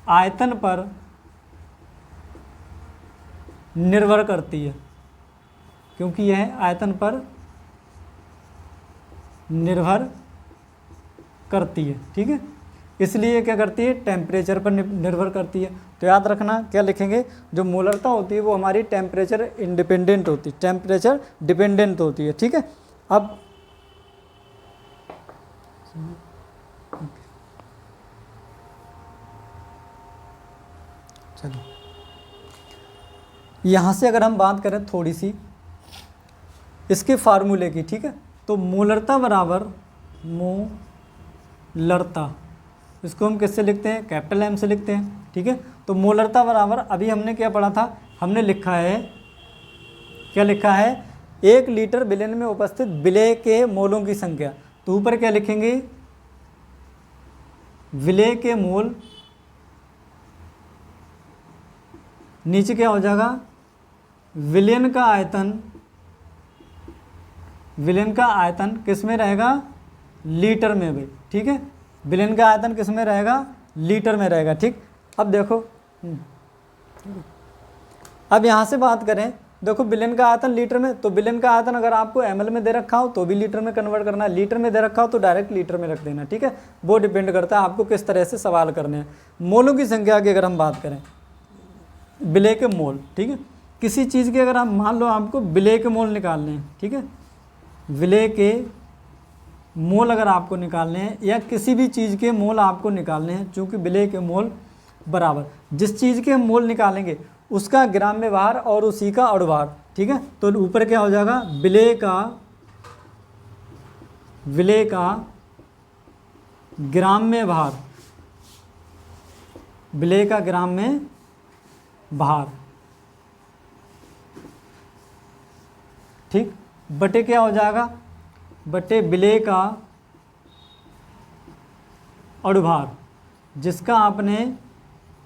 आयतन पर निर्भर करती है, क्योंकि यह आयतन पर निर्भर करती है। ठीक है, इसलिए क्या करती है, टेम्परेचर पर निर्भर करती है। तो याद रखना क्या लिखेंगे, जो मोलरता होती है वो हमारी टेम्परेचर इंडिपेंडेंट होती है, टेम्परेचर डिपेंडेंट होती है। ठीक है, अब चलो यहाँ से अगर हम बात करें थोड़ी सी इसके फार्मूले की, ठीक है, तो मोलरता बराबर मोलरता, इसको हम किससे लिखते हैं, कैपिटल एम से लिखते हैं। ठीक है, तो मोलरता बराबर, अभी हमने क्या पढ़ा था, हमने लिखा है, क्या लिखा है, 1 लीटर विलेन में उपस्थित विलेय के मोलों की संख्या। तो ऊपर क्या लिखेंगे, विलेय के मोल, नीचे क्या हो जाएगा, विलेन का आयतन, विलेन का आयतन किस में रहेगा, लीटर में भाई। ठीक है, विलेन का आयतन किस में रहेगा, लीटर में रहेगा। ठीक, अब देखो, अब यहाँ से बात करें, देखो विलेन का आयतन लीटर में, तो विलेन का आयतन अगर आपको ml में दे रखा हो तो भी लीटर में कन्वर्ट करना है, लीटर में दे रखा हो तो डायरेक्ट लीटर में रख देना। ठीक है, वो डिपेंड करता है आपको किस तरह से सवाल करने हैं। मोलों की संख्या की अगर हम बात करें, विलेय के मोल, ठीक है, किसी चीज़ के अगर हम मान लो आपको विलेय के मोल निकालने हैं, ठीक है, विलेय के मोल अगर आपको निकालने हैं या किसी भी चीज़ के मोल आपको निकालने हैं, चूँकि विलेय के मोल बराबर जिस चीज़ के मोल निकालेंगे उसका ग्राम में भार और उसी का अणुभार। ठीक है, तो ऊपर क्या हो जाएगा, विलेय का ग्राम में भार, विलेय का ग्राम में भार, ठीक, बटे क्या हो जाएगा, बटे विलेय का अणुभार, जिसका आपने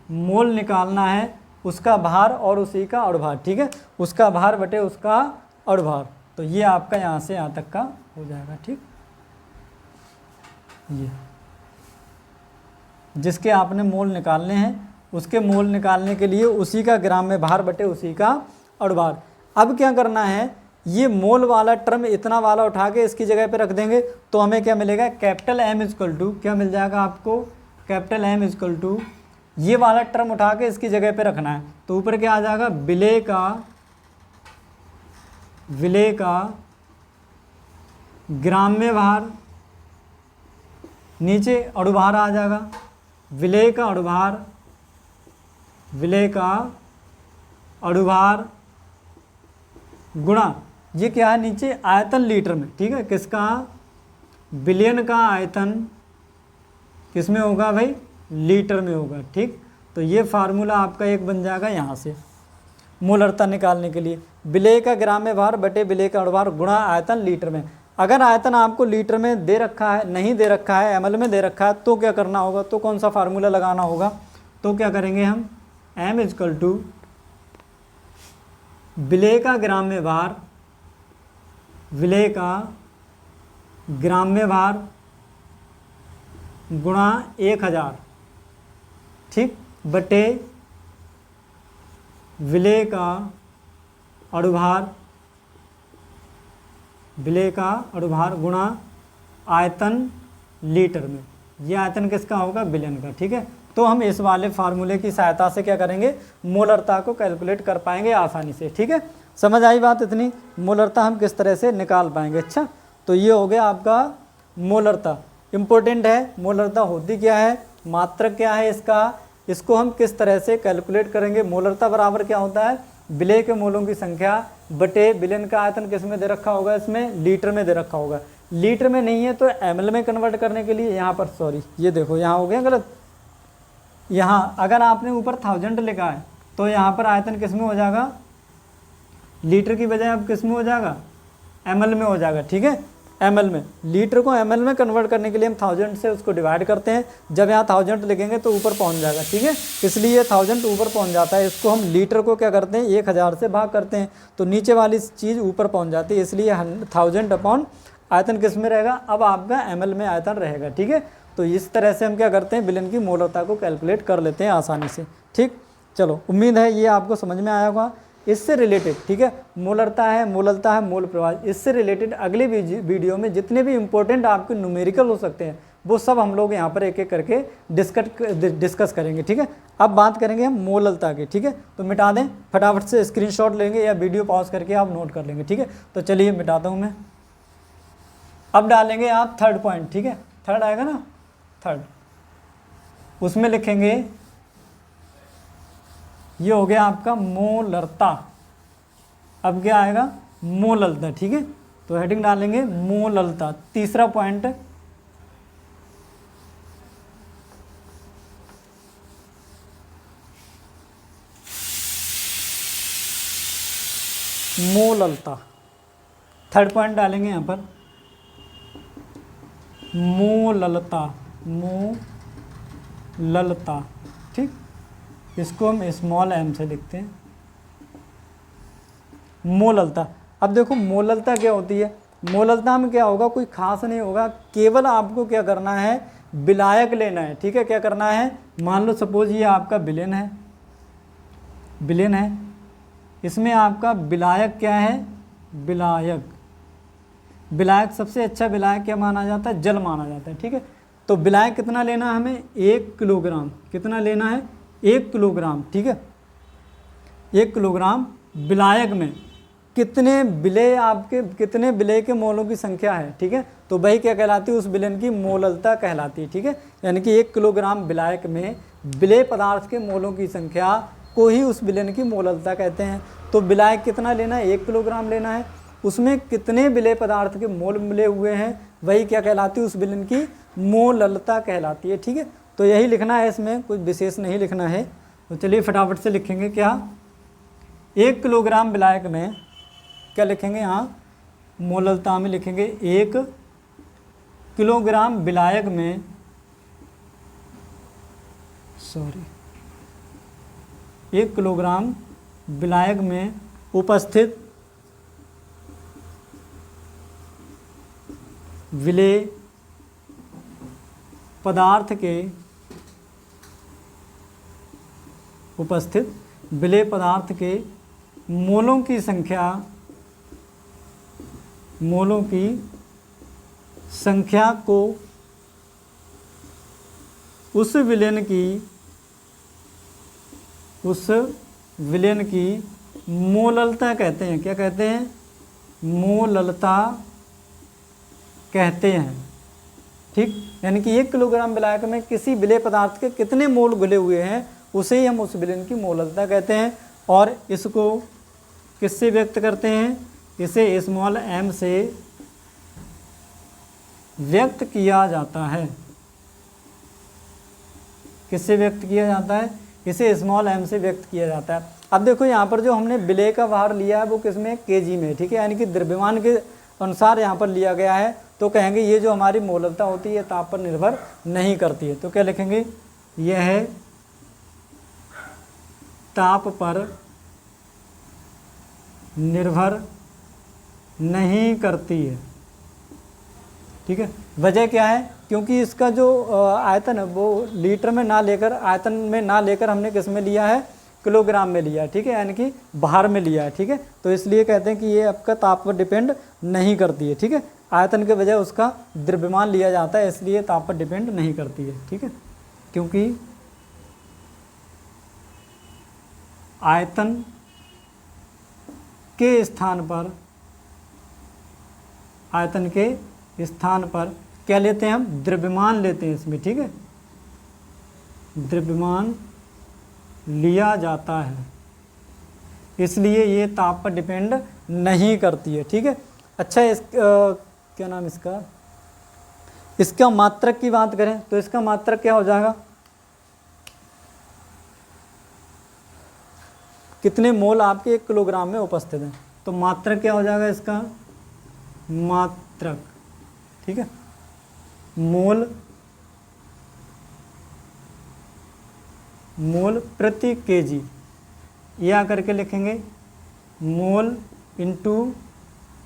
मोल निकालना है, उसका भार और उसी का अणुभार। ठीक है, उसका भार बटे उसका अणुभार। तो ये आपका यहाँ से यहाँ तक का हो जाएगा। ठीक, ये जिसके आपने मोल निकालने हैं, उसके मोल निकालने के लिए उसी का ग्राम में भार बटे उसी का अणुभार। अब क्या करना है, ये मोल वाला टर्म इतना वाला उठा के इसकी जगह पे रख देंगे तो हमें क्या मिलेगा, कैपिटल M इक्वल टू क्या मिल जाएगा आपको, कैपिटल M इक्वल टू ये वाला टर्म उठा के इसकी जगह पे रखना है। तो ऊपर क्या आ जाएगा, विलेय का ग्राम में भार, नीचे अणुभार आ जाएगा, विलेय का अणुभार गुणा ये क्या है, नीचे आयतन लीटर में। ठीक है, किसका, बिलियन का आयतन किस में होगा भाई, लीटर में होगा। ठीक, तो ये फार्मूला आपका एक बन जाएगा यहाँ से मोलरता निकालने के लिए, विलेय का ग्राम में भार बटे विलेय का अणुभार गुणा आयतन लीटर में। अगर आयतन आपको लीटर में दे रखा है, नहीं दे रखा है, ml में दे रखा है, तो क्या करना होगा, तो कौन सा फार्मूला लगाना होगा, तो क्या करेंगे हम, M इक्वल टू विलेय का ग्राम में भार, विलेय का ग्राम में भार गुणा 1000। ठीक, बटे विलेय का अणुभार गुणा आयतन लीटर में। ये आयतन किसका होगा, बिलियन का। ठीक है, तो हम इस वाले फार्मूले की सहायता से क्या करेंगे, मोलरता को कैलकुलेट कर पाएंगे आसानी से। ठीक है, समझ आई बात इतनी, मोलरता हम किस तरह से निकाल पाएंगे। अच्छा, तो ये हो गया आपका मोलरता। इम्पोर्टेंट है, मोलरता होती क्या है, मात्रक क्या है इसका, इसको हम किस तरह से कैलकुलेट करेंगे। मोलरता बराबर क्या होता है, विलेय के मोलों की संख्या बटे विलेन का आयतन किस में दे रखा होगा, इसमें लीटर में दे रखा होगा। लीटर में नहीं है तो ml में कन्वर्ट करने के लिए यहाँ पर, सॉरी ये देखो यहाँ हो गया गलत, यहाँ अगर आपने ऊपर 1000 लिखा है तो यहाँ पर आयतन किस में हो जाएगा, लीटर की बजाय अब किस में हो जाएगा, ml में हो जाएगा। ठीक है, ml में, लीटर को ml में कन्वर्ट करने के लिए हम 1000 से उसको डिवाइड करते हैं। जब यहाँ 1000 लिखेंगे तो ऊपर पहुँच जाएगा। ठीक है, इसलिए 1000 ऊपर पहुँच जाता है। इसको हम लीटर को क्या करते हैं, 1000 से भाग करते हैं तो नीचे वाली चीज़ ऊपर पहुँच जाती है, इसलिए 1000 अपॉन आयतन किस में रहेगा, अब आपका ml में आयतन रहेगा। ठीक है, तो इस तरह से हम क्या करते हैं, विलेन की मोलरता को कैलकुलेट कर लेते हैं आसानी से। ठीक, चलो उम्मीद है ये आपको समझ में आया होगा। इससे रिलेटेड, ठीक है, मोलरता है, मोललता है, मोल प्रवाह, इससे रिलेटेड अगले वीडियो में जितने भी इंपॉर्टेंट आपके न्यूमेरिकल हो सकते हैं वो सब हम लोग यहाँ पर एक एक करके डिस्कस करेंगे। ठीक है, अब बात करेंगे हम मोललता की। ठीक है, तो मिटा दें, फटाफट से स्क्रीनशॉट लेंगे या वीडियो पॉज करके आप नोट कर लेंगे। ठीक है, तो चलिए मिटाता हूँ मैं। अब डालेंगे आप थर्ड पॉइंट। ठीक है, थर्ड आएगा ना, थर्ड, उसमें लिखेंगे, ये हो गया आपका मोलरता। अब क्या आएगा, मोललता। ठीक है, तो हेडिंग डालेंगे मोललता। तीसरा पॉइंट, मोललता, थर्ड पॉइंट डालेंगे यहाँ पर मोललता, मोललता। ठीक, इसको हम स्मॉल m से लिखते हैं, मोललता। अब देखो मोललता क्या होती है, मोललता में क्या होगा, कोई खास नहीं होगा, केवल आपको क्या करना है, विलायक लेना है। ठीक है, क्या करना है, मान लो सपोज ये आपका विलेन है, विलेन है, इसमें आपका विलायक क्या है, विलायक, विलायक सबसे अच्छा विलायक क्या माना जाता है, जल माना जाता है। ठीक है, तो विलायक कितना लेना है हमें, 1 किलोग्राम, कितना लेना है, 1 किलोग्राम। ठीक है, 1 किलोग्राम विलायक में कितने विलेय, आपके कितने विलेय के मोलों की संख्या है। ठीक है, तो वही क्या कहलाती है, उस विलेन की मोललता कहलाती है। ठीक है, यानी कि 1 किलोग्राम विलायक में विलेय पदार्थ के मोलों की संख्या को ही उस विलेन की मोललता कहते हैं। तो विलायक कितना लेना है, 1 किलोग्राम लेना है, उसमें कितने विलेय पदार्थ के मोल मिले हुए हैं, वही क्या कहलाती है, उस विलेन की मोललता कहलाती है। ठीक है, तो यही लिखना है, इसमें कुछ विशेष नहीं लिखना है। तो चलिए फटाफट से लिखेंगे क्या, 1 किलोग्राम विलायक में क्या लिखेंगे यहाँ मोललता में लिखेंगे 1 किलोग्राम विलायक में 1 किलोग्राम विलायक में उपस्थित विलेय पदार्थ के मोलों की संख्या को उस विलयन की मोललता कहते हैं। क्या कहते हैं? मोललता कहते हैं। ठीक, यानी कि 1 किलोग्राम विलायक में किसी विलेय पदार्थ के कितने मोल घुले हुए हैं उसे ही हम उस विलयन की मोललता कहते हैं। और इसको किससे व्यक्त करते हैं? इसे स्मॉल m से व्यक्त किया जाता है। किससे व्यक्त किया जाता है? इसे स्मॉल m से व्यक्त किया जाता है। अब देखो यहाँ पर जो हमने विलेय का भार लिया है वो किसमें? kg में। ठीक है, यानी कि द्रव्यमान के अनुसार यहाँ पर लिया गया है। तो कहेंगे ये जो हमारी मोललता होती है ताप पर निर्भर नहीं करती है। तो क्या लिखेंगे? यह ताप पर निर्भर नहीं करती है। ठीक है, वजह क्या है? क्योंकि इसका जो आयतन है वो लीटर में ना लेकर, आयतन में ना लेकर हमने किस में लिया है? किलोग्राम में लिया है। ठीक है, यानी कि भार में लिया है। ठीक है, तो इसलिए कहते हैं कि ये आपका ताप पर डिपेंड नहीं करती है। ठीक है, आयतन के बजाय उसका द्रव्यमान लिया जाता है, इसलिए ताप पर डिपेंड नहीं करती है। ठीक है, क्योंकि आयतन के स्थान पर क्या लेते हैं हम? द्रव्यमान लेते हैं इसमें। ठीक है, द्रव्यमान लिया जाता है, इसलिए ये ताप पर डिपेंड नहीं करती है। ठीक है, अच्छा क्या नाम इसका मात्रक की बात करें तो इसका मात्रक क्या हो जाएगा? कितने मोल आपके 1 किलोग्राम में उपस्थित हैं, तो मात्रक क्या हो जाएगा इसका? मात्रक। ठीक है, मोल प्रति केजी, या करके लिखेंगे मोल इंटू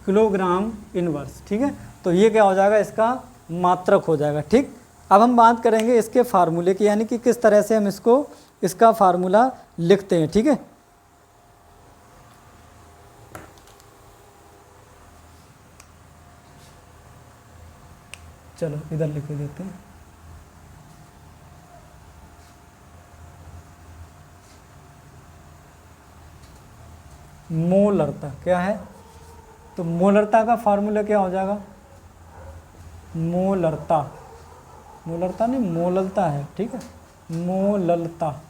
किलोग्राम इनवर्स। ठीक है, तो ये क्या हो जाएगा? इसका मात्रक हो जाएगा। ठीक, अब हम बात करेंगे इसके फार्मूले की, यानी कि किस तरह से हम इसका फार्मूला लिखते हैं। ठीक है, चलो इधर लिख देते हैं। मोलरता क्या है? तो मोलरता का फार्मूला क्या हो जाएगा? मोलरता नहीं, मोललता है। ठीक है, मोललता,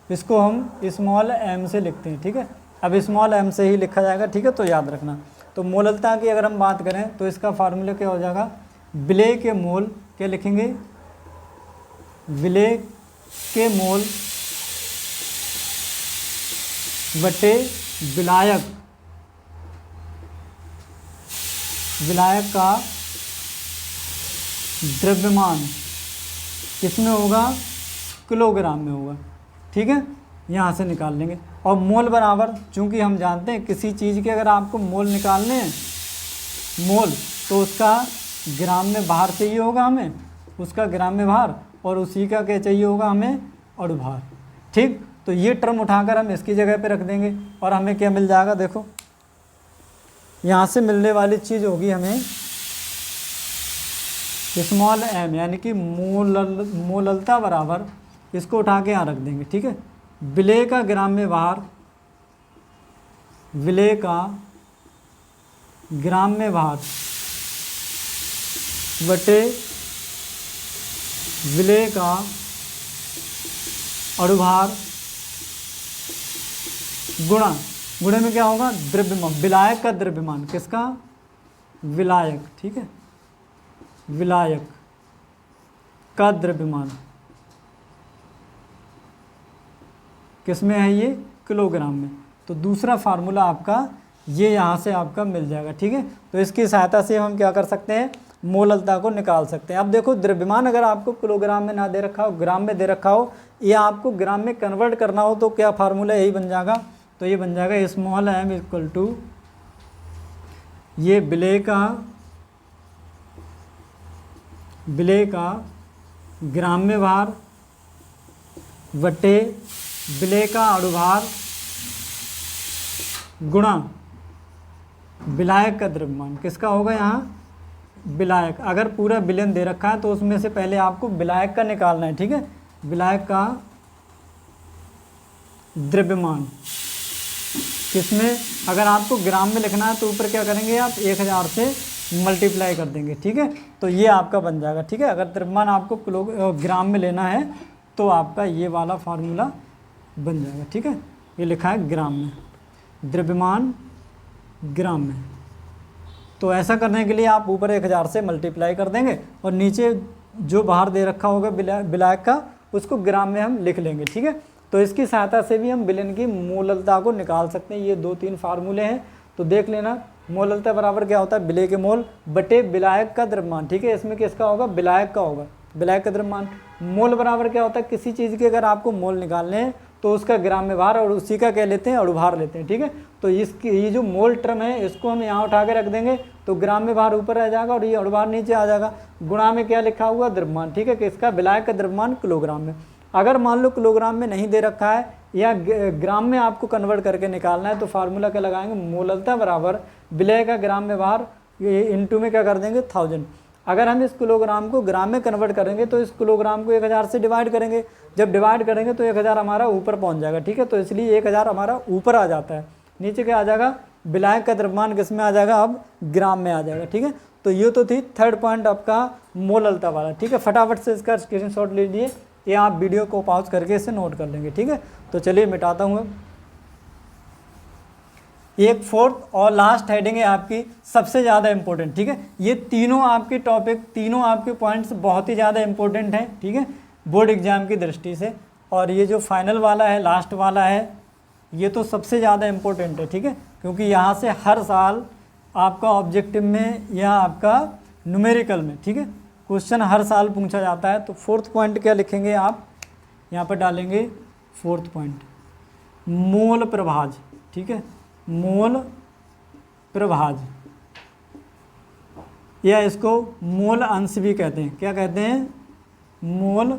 इसको हम स्मॉल m से लिखते हैं। ठीक है, अब स्मॉल m से ही लिखा जाएगा। ठीक है, तो याद रखना। तो मोललता की अगर हम बात करें तो इसका फार्मूला क्या हो जाएगा? विलेय के मोल, क्या लिखेंगे? विलेय के मोल बटे विलायक का द्रव्यमान किसमें होगा? किलोग्राम में होगा। ठीक है, यहाँ से निकाल लेंगे। और मोल बराबर, चूंकि हम जानते हैं किसी चीज़ के अगर आपको मोल निकालने हैं, मोल, तो उसका ग्राम में भार चाहिए होगा हमें, उसका ग्राम में भार, और उसी का क्या चाहिए होगा हमें? अणुभार। ठीक, तो ये टर्म उठाकर हम इसकी जगह पे रख देंगे और हमें क्या मिल जाएगा? देखो, यहाँ से मिलने वाली चीज़ होगी हमें स्मॉल m, यानी कि मोललता बराबर, इसको उठा के यहाँ रख देंगे। ठीक है, विलेय का ग्राम में भार, विलेय का ग्राम में भार बटे विलेय का अणुभार गुणे में क्या होगा? द्रव्यमान, विलायक का द्रव्यमान। किसका? विलायक। ठीक है, विलायक का द्रव्यमान किसमें है? ये किलोग्राम में। तो दूसरा फार्मूला आपका ये यहाँ से आपका मिल जाएगा। ठीक है, तो इसकी सहायता से हम क्या कर सकते हैं, मोललता को निकाल सकते हैं। अब देखो द्रव्यमान अगर आपको किलोग्राम में ना दे रखा हो, ग्राम में दे रखा हो, या आपको ग्राम में कन्वर्ट करना हो, तो क्या फार्मूला यही बन जाएगा, तो ये बन जाएगा स्मॉल m इक्वल टू ये विलेय का ग्राम्य भार बटे विलेय का अणुभार गुणा विलायक का द्रव्यमान। किसका होगा यहाँ, विलायक। अगर पूरा विलयन दे रखा है तो उसमें से पहले आपको विलायक का निकालना है। ठीक है, विलायक का द्रव्यमान किसमें, अगर आपको ग्राम में लिखना है तो ऊपर क्या करेंगे आप 1000 से मल्टीप्लाई कर देंगे। ठीक है, तो ये आपका बन जाएगा। ठीक है, अगर द्रव्यमान आपको ग्राम में लेना है तो आपका ये वाला फार्मूला बन जाएगा। ठीक है, ये लिखा है ग्राम में, द्रव्यमान ग्राम में। तो ऐसा करने के लिए आप ऊपर 1000 से मल्टीप्लाई कर देंगे और नीचे जो बाहर दे रखा होगा विलायक का उसको ग्राम में हम लिख लेंगे। ठीक है, तो इसकी सहायता से भी हम विलयन की मोललता को निकाल सकते हैं। ये 2-3 फार्मूले हैं, तो देख लेना। मोललता बराबर क्या होता है, विलेय के मोल बटे विलायक का द्रव्यमान। ठीक है, इसमें किसका होगा, विलायक का होगा, विलायक का द्रव्यमान। मोल बराबर क्या होता है, किसी चीज़ के अगर आपको मोल निकालने हैं तो उसका ग्राम में भार और उसी का क्या लेते हैं, अणुभार लेते हैं। ठीक है, तो इसकी ये जो मोल टर्म है इसको हम यहाँ उठा के रख देंगे तो ग्राम में भार ऊपर आ जाएगा और ये अणुभार नीचे आ जाएगा। गुणा में क्या लिखा हुआ, द्रव्यमान। ठीक है, कि इसका विलायक का द्रव्यमान किलोग्राम में। अगर मान लो किलोग्राम में नहीं दे रखा है या ग्राम में आपको कन्वर्ट करके निकालना है तो फार्मूला क्या लगाएंगे, मोललता बराबर विलेय का ग्राम में भार इंटू में क्या कर देंगे 1000। अगर हम इस किलोग्राम को ग्राम में कन्वर्ट करेंगे तो इस किलोग्राम को 1000 से डिवाइड करेंगे। जब डिवाइड करेंगे तो 1000 हमारा ऊपर पहुंच जाएगा। ठीक है, तो इसलिए 1000 हमारा ऊपर आ जाता है। नीचे क्या आ जाएगा, विलायक का द्रव्यमान किस में आ जाएगा, अब ग्राम में आ जाएगा। ठीक है, तो ये तो थी थर्ड पॉइंट आपका मोललता वाला। ठीक है, फटाफट से इसका स्क्रीनशॉट लीजिए या आप वीडियो को पॉज करके इसे नोट कर लेंगे। ठीक है, तो चलिए मिटाता हूँ। एक फोर्थ और लास्ट हेडिंग है आपकी सबसे ज़्यादा इंपॉर्टेंट। ठीक है, ये तीनों आपके टॉपिक, तीनों आपके पॉइंट्स बहुत ही ज़्यादा इंपॉर्टेंट हैं। ठीक है, बोर्ड एग्जाम की दृष्टि से। और ये जो फाइनल वाला है, लास्ट वाला है, ये तो सबसे ज़्यादा इंपॉर्टेंट है। ठीक है, क्योंकि यहाँ से हर साल आपका ऑब्जेक्टिव में या आपका न्यूमेरिकल में, ठीक है, क्वेश्चन हर साल पूछा जाता है। तो फोर्थ पॉइंट क्या लिखेंगे आप, यहाँ पर डालेंगे फोर्थ पॉइंट मोल प्रभाज। ठीक है, मोल प्रभाज, या इसको मोल अंश भी कहते हैं। क्या कहते हैं, मोल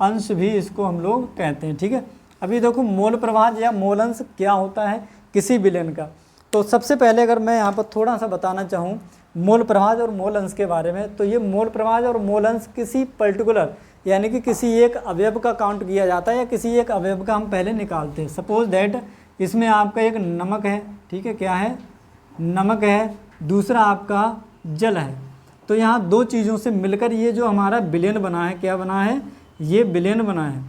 अंश भी इसको हम लोग कहते हैं। ठीक है, अभी देखो मोल प्रभाज या मोल अंश क्या होता है किसी विलयन का। तो सबसे पहले अगर मैं यहाँ पर थोड़ा सा बताना चाहूँ मोल प्रभाज और मोल अंश के बारे में, तो ये मोल प्रभाज और मोल अंश किसी पर्टिकुलर यानी कि किसी एक अवयव का काउंट किया जाता है या किसी एक अवयव का हम पहले निकालते हैं। सपोज दैट इसमें आपका एक नमक है। ठीक है, क्या है, नमक है, दूसरा आपका जल है। तो यहाँ दो चीज़ों से मिलकर ये जो हमारा विलयन बना है, क्या बना है, ये विलयन बना है।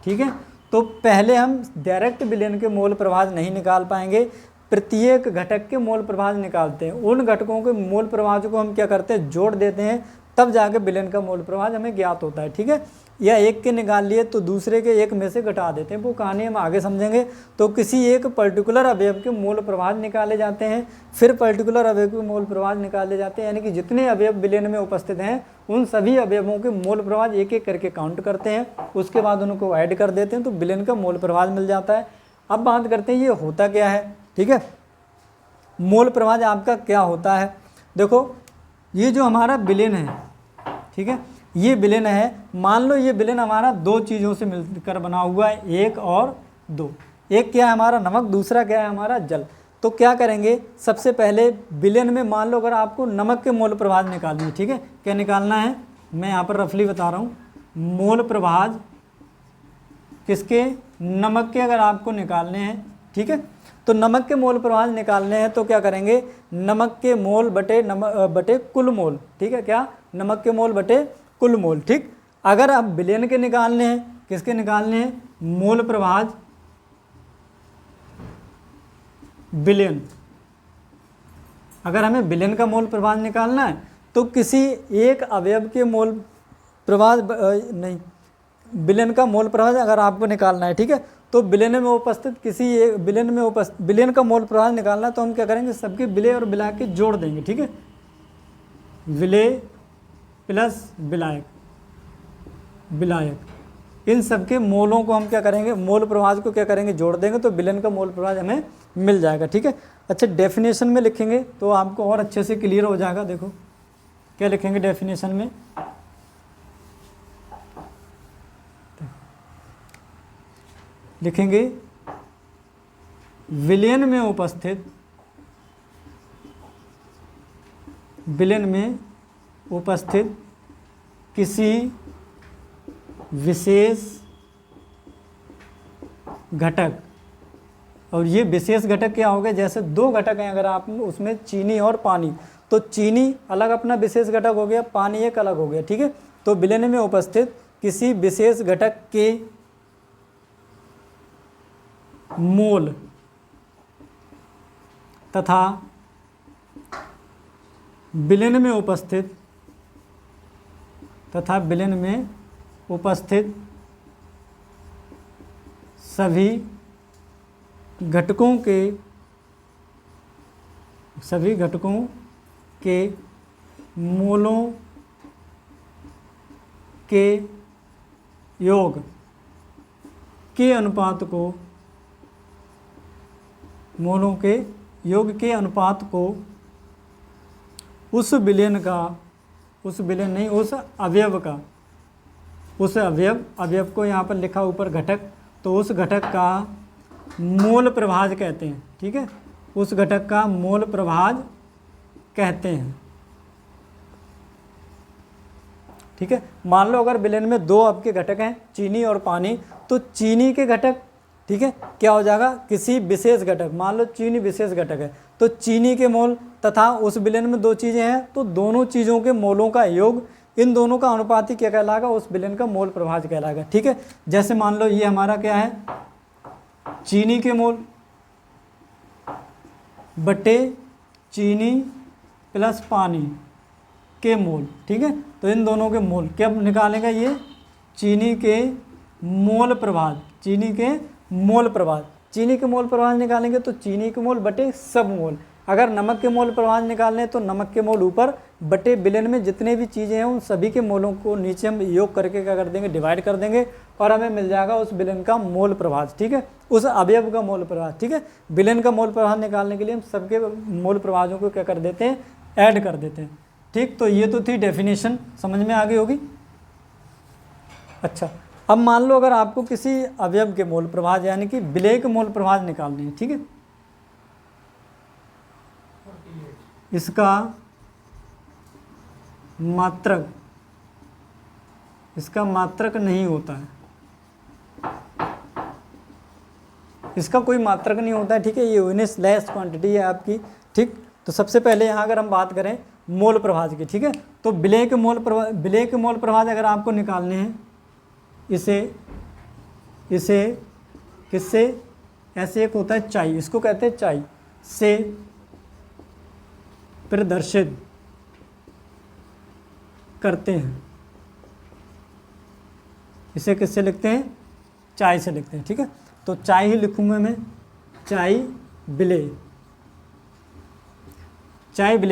ठीक है, तो पहले हम डायरेक्ट विलयन के मोल प्रभाज नहीं निकाल पाएंगे, प्रत्येक घटक के मोल प्रभाज निकालते हैं। उन घटकों के मोल प्रभाज को हम क्या करते हैं, जोड़ देते हैं, तब जाके विलयन का मोल प्रभाज हमें ज्ञात होता है। ठीक है, या एक के निकाल लिए तो दूसरे के एक में से घटा देते हैं, वो कहानी हम आगे समझेंगे। तो किसी एक पर्टिकुलर अवयव के मोल प्रभाज निकाले जाते हैं, फिर पर्टिकुलर अवयव के मोल प्रभाज निकाले जाते हैं, यानी कि जितने अवयव विलयन में उपस्थित हैं उन सभी अवयवों के मोल प्रभाज एक एक करके काउंट करते हैं, उसके बाद उनको ऐड कर देते हैं तो विलयन का मोल प्रभाज मिल जाता है। अब बात करते हैं ये होता क्या है। ठीक है, मोल प्रभाज आपका क्या होता है, देखो ये जो हमारा विलयन है, ठीक है, ये विलयन है। मान लो ये विलयन हमारा दो चीज़ों से मिलकर बना हुआ है, एक और दो। एक क्या है हमारा नमक, दूसरा क्या है हमारा जल। तो क्या करेंगे, सबसे पहले विलयन में मान लो अगर आपको नमक के मोल प्रभाज निकालनी है। ठीक है, क्या निकालना है, मैं यहाँ पर रफली बता रहा हूँ। मोल प्रभाज किसके, नमक के अगर आपको निकालने हैं। ठीक है, तो नमक के मोल प्रभाज निकालने हैं तो क्या करेंगे, नमक के मोल बटे कुल मोल। ठीक है, क्या, नमक के मोल बटे कुल मोल। ठीक, अगर अब विलयन के निकालने हैं, किसके निकालने हैं, मोल प्रभाज विलयन। अगर हमें विलयन का मोल प्रभाज निकालना है तो किसी एक अवयव के मोल प्रभाज नहीं, विलयन का मोल प्रभाज अगर आपको निकालना है, ठीक है, तो विलयन में उपस्थित किसी एक विलयन का मोल प्रभाव निकालना, तो हम क्या करेंगे, सबके विलय और विलायक के जोड़ देंगे। ठीक है, विलय प्लस विलायक, इन सबके मोलों को हम क्या करेंगे, मोल प्रभाव को क्या करेंगे, जोड़ देंगे, तो विलयन का मोल प्रभाव हमें मिल जाएगा। ठीक है, अच्छा डेफिनेशन में लिखेंगे तो आपको और अच्छे से क्लियर हो जाएगा। देखो क्या लिखेंगे डेफिनेशन में, लिखेंगे विलयन में उपस्थित किसी विशेष घटक, और ये विशेष घटक क्या हो गए, जैसे दो घटक हैं अगर आप उसमें चीनी और पानी, तो चीनी अलग अपना विशेष घटक हो गया, पानी एक अलग हो गया। ठीक है, तो विलयन में उपस्थित किसी विशेष घटक के मोल तथा विलयन में उपस्थित सभी घटकों के मोलों के योग के अनुपात को उस अवयव को यहाँ पर लिखा ऊपर घटक, तो उस घटक का मोल प्रभाज कहते हैं। ठीक है, उस घटक का मोल प्रभाज कहते हैं। ठीक है, मान लो अगर विलयन में दो आपके घटक हैं, चीनी और पानी, तो चीनी के घटक, ठीक है, क्या हो जाएगा, किसी विशेष घटक, मान लो चीनी विशेष घटक है, तो चीनी के मोल तथा उस विलयन में दो चीज़ें हैं, तो दोनों चीज़ों के मोलों का योग, इन दोनों का अनुपाती क्या कहलाएगा, उस विलयन का मोल प्रभाज कहलाएगा। ठीक है, जैसे मान लो ये हमारा क्या है, चीनी के मोल बटे चीनी प्लस पानी के मोल। ठीक है, तो इन दोनों के मोल क्या निकालेगा, ये चीनी के मोल प्रभाज, चीनी के मोल प्रभाज निकालेंगे तो चीनी के मोल बटे सब मोल। अगर नमक के मोल प्रभाज निकालने तो नमक के मोल ऊपर बटे विलयन में जितने भी चीज़ें हैं उन सभी के मोलों को नीचे हम योग करके क्या कर देंगे, डिवाइड कर देंगे, और हमें मिल जाएगा उस विलयन का मोल प्रभाज। ठीक है, उस अवयव का मोल प्रभाज। ठीक है, विलयन का मोल प्रभाज निकालने के लिए हम सबके मोल प्रभाजों को क्या कर देते हैं, ऐड कर देते हैं। ठीक, तो ये तो थी डेफिनेशन, समझ में आ गई होगी। अच्छा, अब मान लो अगर आपको किसी अवयव के मोल प्रभाज यानी कि विलय के मोल प्रभाज निकालने हैं। ठीक है, इसका मात्रक नहीं होता है, इसका कोई मात्रक नहीं होता है। ठीक है, ये यूनिटलेस क्वांटिटी है आपकी। ठीक, तो सबसे पहले यहाँ अगर हम बात करें मोल प्रभाज की, ठीक है, तो विलय के मोल प्रभाज अगर आपको निकालने हैं, इसे किससे, ऐसे एक होता है चाई, इसको कहते हैं चाई से प्रदर्शित करते हैं। इसे किससे लिखते हैं, चाई से लिखते हैं। ठीक है, तो चाई ही लिखूंगा मैं, चाई विलय,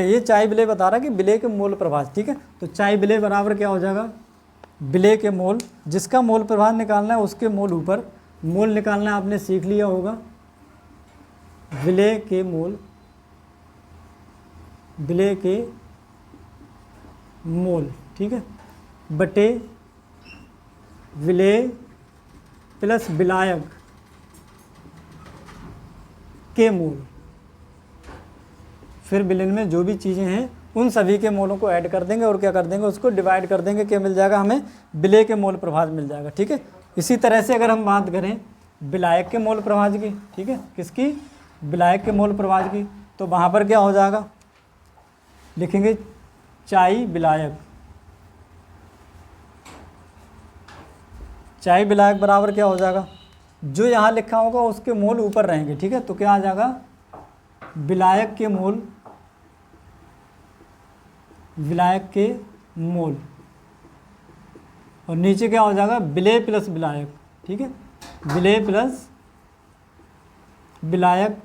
ये चाई विलय बता रहा है कि विलय के मोल प्रभाज। ठीक है, तो चाई विलय बराबर क्या हो जाएगा, विलय के मोल, जिसका मोल प्रभाज निकालना है उसके मोल ऊपर, मोल निकालना आपने सीख लिया होगा, विलय के मोल ठीक है, बटे विलय प्लस विलायक के मोल। फिर विलयन में जो भी चीज़ें हैं उन सभी के मोलों को ऐड कर देंगे और क्या कर देंगे, उसको डिवाइड कर देंगे, क्या मिल जाएगा हमें, विलय के मोल प्रभाज मिल जाएगा। ठीक है, इसी तरह से अगर हम बात करें विलायक के मोल प्रभाज की, ठीक है, किसकी, विलायक के मोल प्रभाज की, तो वहाँ पर क्या हो जाएगा, लिखेंगे चाई विलायक बराबर क्या हो जाएगा, जो यहाँ लिखा होगा उसके मोल ऊपर रहेंगे। ठीक है, तो क्या आ जाएगा, विलायक के मोल और नीचे क्या हो जाएगा, विलय प्लस विलायक। ठीक है, विलेय प्लस विलायक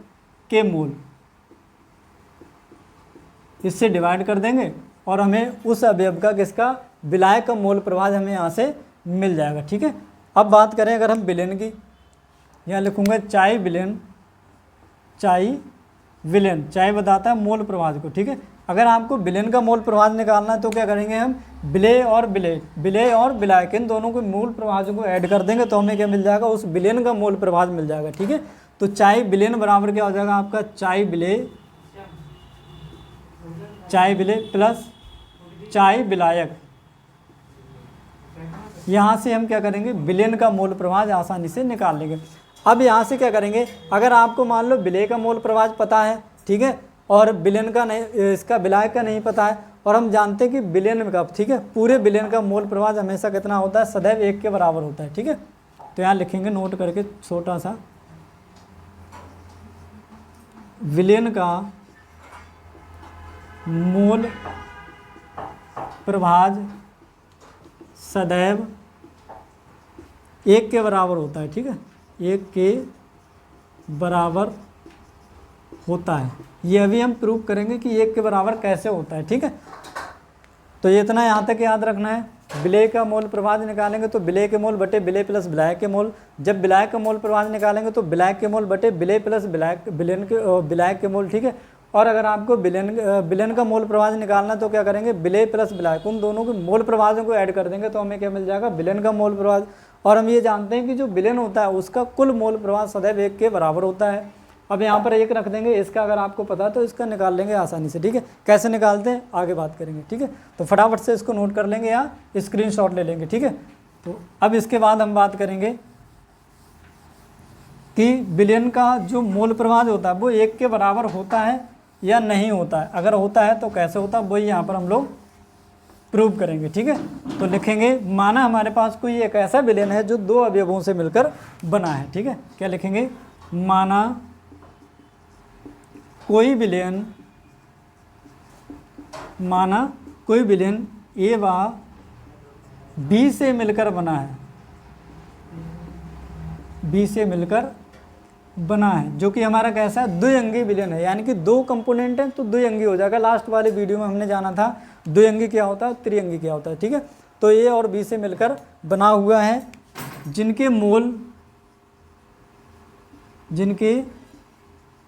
के मोल, इससे डिवाइड कर देंगे और हमें उस अवयव का किसका विलायक का मोल प्रवाह हमें यहाँ से मिल जाएगा। ठीक है, अब बात करें अगर हम विलेन की, यहाँ लिखूँगा चाय विलेन, चाय विलेन, चाय बताता है मोल प्रवाह को। ठीक है, अगर आपको विलेन का मोल प्रवाह निकालना है तो क्या करेंगे हम, विलेय और विलायक इन दोनों को मूल प्रवाह को ऐड कर देंगे तो हमें क्या मिल जाएगा, उस विलेन का मोल प्रवाह मिल जाएगा। ठीक है, तो चाय विलेन बराबर क्या हो जाएगा आपका, चाय विलेय प्लस चाय विलायक। यहाँ से हम क्या करेंगे, विलेन का मोल प्रवाह आसानी से निकाल लेंगे। अब यहाँ से क्या करेंगे, अगर आपको मान लो विलेय का मोल प्रवाह पता है, ठीक है, और विलेन का नहीं, इसका विलायक का नहीं पता है, और हम जानते हैं कि विलेन का, ठीक है, पूरे विलेन का मोल प्रवाह हमेशा कितना होता है, सदैव 1 के बराबर होता है। ठीक है, तो यहाँ लिखेंगे नोट करके छोटा सा, विलेन का मोल प्रवाह सदैव 1 के बराबर होता है। ठीक है, 1 के बराबर होता है। ये अभी हम प्रूव करेंगे कि 1 के बराबर कैसे होता है। ठीक है, तो ये इतना यहाँ तक याद रखना है। विलेय का मोल प्रवाह निकालेंगे तो विलेय के मोल बटे विलेय प्लस विलायक के मोल, जब विलायक का मोल प्रवाह निकालेंगे तो विलायक के मोल बटे विलेय प्लस विलायक के मोल। ठीक है, और अगर आपको विलेन का मोल प्रवाह निकालना तो क्या करेंगे, विलेय प्लस विलायक उन दोनों के मोल प्रवाहों को ऐड कर देंगे तो हमें क्या मिल जाएगा, विलेन का मोल प्रवाह। और हम ये जानते हैं कि जो विलेन होता है उसका कुल मोल प्रवाह सदैव 1 के बराबर होता है। अब यहाँ पर 1 रख देंगे, इसका अगर आपको पता तो इसका निकाल लेंगे आसानी से। ठीक है, कैसे निकालते हैं आगे बात करेंगे। ठीक है, तो फटाफट से इसको नोट कर लेंगे या स्क्रीनशॉट ले लेंगे। ठीक है, तो अब इसके बाद हम बात करेंगे कि विलेन का जो मोल प्रवाह होता है वो 1 के बराबर होता है या नहीं होता है। अगर होता है तो कैसे होता है, वही यहाँ पर हम लोग प्रूव करेंगे। ठीक है, तो लिखेंगे, माना हमारे पास कोई एक ऐसा विलेन है जो 2 अवयवों से मिलकर बना है। ठीक है, क्या लिखेंगे, माना कोई विलेन ए व बी से मिलकर बना है, बी से मिलकर बना है, जो कि हमारा कैसा है, द्विअंगी विलेन है, यानी कि 2 कंपोनेंट हैं तो द्विअंगी हो जाएगा। लास्ट वाले वीडियो में हमने जाना था द्विअंगी क्या होता है, त्रिअंगी क्या होता है। ठीक है, तो ए और बी से मिलकर बना हुआ है, जिनके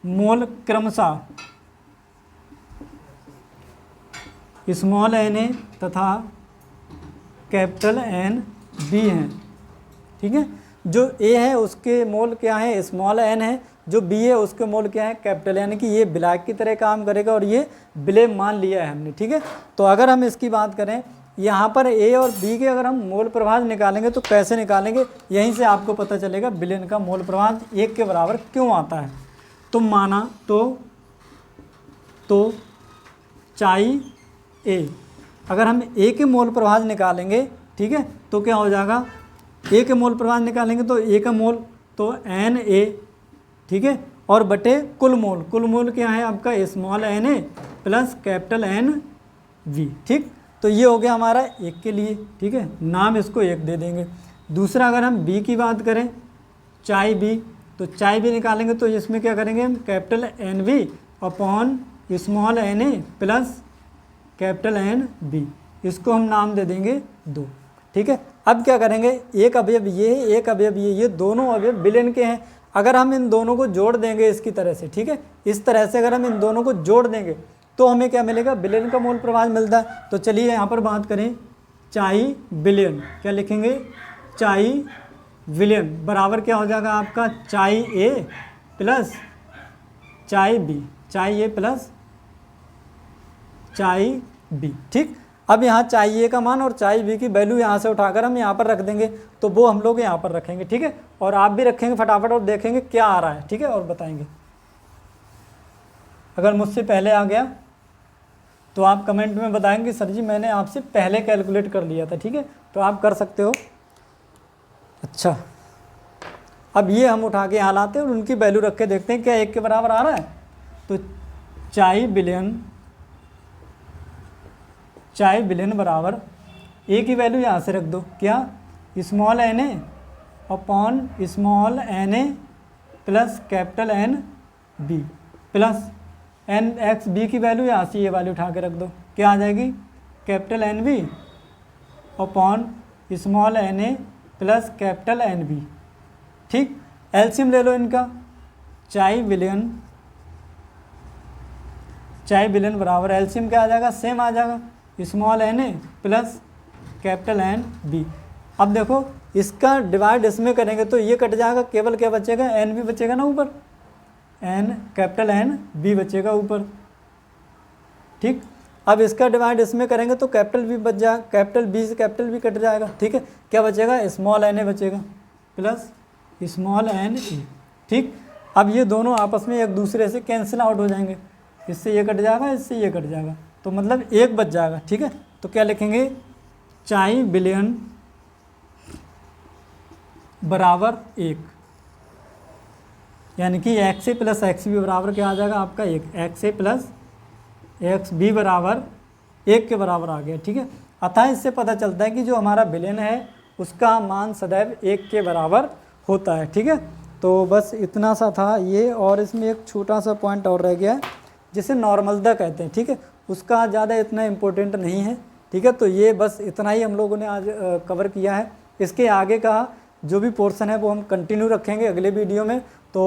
मोल क्रमशः स्मॉल एन ए तथा कैपिटल एन बी हैं। ठीक है, जो ए है उसके मोल क्या है, स्मॉल एन है, जो बी है उसके मोल क्या है, कैपिटल, यानी कि ये विलायक की तरह काम करेगा और ये विलेय मान लिया है हमने। ठीक है, तो अगर हम इसकी बात करें, यहाँ पर ए और बी के अगर हम मोल प्रवाह निकालेंगे तो कैसे निकालेंगे, यहीं से आपको पता चलेगा विलेन का मोल प्रवाह 1 के बराबर क्यों आता है। तो माना तो चाय ए, अगर हम ए के मोल प्रवाह निकालेंगे, ठीक है, तो क्या हो जाएगा, ए के मोल प्रवाह निकालेंगे तो ए का मोल तो एन ए, ठीक है, और बटे कुल मोल क्या है आपका, small N A plus capital N V. ठीक, तो ये हो गया हमारा 1 के लिए। ठीक है, नाम इसको 1 दे देंगे। दूसरा अगर हम बी की बात करें, चाय बी, तो चाय बी निकालेंगे तो इसमें क्या करेंगे हम, capital N V upon small N A plus capital N B, इसको हम नाम दे देंगे 2। ठीक है, अब क्या करेंगे, एक अवयव ये है, एक अवयव ये दोनों अवयव विलेन के हैं। अगर हम इन दोनों को जोड़ देंगे इसकी तरह से, ठीक है, इस तरह से अगर हम इन दोनों को जोड़ देंगे तो हमें क्या मिलेगा, विलेन का मोल प्रवाह मिलता है। तो चलिए यहाँ पर बात करें, चाय विलेन, क्या लिखेंगे, चाय विलेन बराबर क्या हो जाएगा आपका, चाय ए प्लस चाय बी, चाय ए प्लस चाय बी। ठीक, अब यहाँ चाय ए का मान और चाय बी की वैल्यू यहाँ से उठाकर हम यहाँ पर रख देंगे, तो वो हम लोग यहाँ पर रखेंगे। ठीक है, और आप भी रखेंगे फटाफट और देखेंगे क्या आ रहा है। ठीक है, और बताएंगे। अगर मुझसे पहले आ गया तो आप कमेंट में बताएंगे सर जी मैंने आपसे पहले कैलकुलेट कर लिया था। ठीक है, तो आप कर सकते हो। अच्छा, अब ये हम उठा के यहाँ लाते हैं और उनकी वैल्यू रख के देखते हैं क्या 1 के बराबर आ रहा है। तो चाय विलेन बराबर ए की वैल्यू यहाँ से रख दो, क्या, small N A upon small N A plus capital N B plus N X B की वैल्यू यहाँ से ये वैल्यू उठा के रख दो, क्या आ जाएगी capital N B upon small N A plus capital N B. ठीक, एलसीएम ले लो इनका, चाई बिलियन बराबर एलसीएम क्या आ जाएगा, सेम आ जाएगा small N A plus capital N B. अब देखो इसका डिवाइड इसमें करेंगे तो ये कट जाएगा, केवल क्या बचेगा एन बी बचेगा ना ऊपर, एन कैपिटल एन बी बचेगा ऊपर। ठीक, अब इसका डिवाइड इसमें करेंगे तो कैपिटल बी बच जाएगा, कैपिटल बी से कैपिटल बी कट जाएगा। ठीक है, क्या बचेगा स्मॉल एन ए बचेगा प्लस स्मॉल एन ए। ठीक, अब ये दोनों आपस में एक दूसरे से कैंसिल आउट हो जाएंगे, इससे ये कट जाएगा, इससे ये कट जाएगा, तो मतलब एक बच जाएगा। ठीक है, तो क्या लिखेंगे चाई बिलियन बराबर 1, यानी कि एक्स ए प्लस एक्स बी बराबर क्या आ जाएगा आपका 1, एक्स ए प्लस एक्स बी बराबर 1 के बराबर आ गया। ठीक है, अतः इससे पता चलता है कि जो हमारा बिलियन है उसका मान सदैव 1 के बराबर होता है। ठीक है, तो बस इतना सा था ये, और इसमें एक छोटा सा पॉइंट और रह गया है जिसे नॉर्मलता कहते हैं। ठीक है, उसका ज़्यादा इतना इम्पोर्टेंट नहीं है। ठीक है, तो ये बस इतना ही हम लोगों ने आज कवर किया है। इसके आगे का जो भी पोर्शन है वो हम कंटिन्यू रखेंगे अगले वीडियो में। तो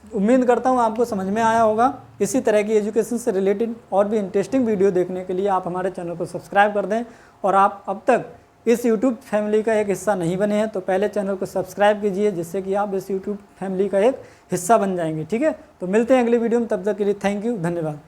उम्मीद करता हूँ आपको समझ में आया होगा। इसी तरह की एजुकेशन से रिलेटेड और भी इंटरेस्टिंग वीडियो देखने के लिए आप हमारे चैनल को सब्सक्राइब कर दें, और आप अब तक इस YouTube फैमिली का एक हिस्सा नहीं बने हैं तो पहले चैनल को सब्सक्राइब कीजिए, जिससे कि आप इस YouTube फैमिली का एक हिस्सा बन जाएंगे। ठीक है, तो मिलते हैं अगले वीडियो में, तब तक के लिए थैंक यू, धन्यवाद।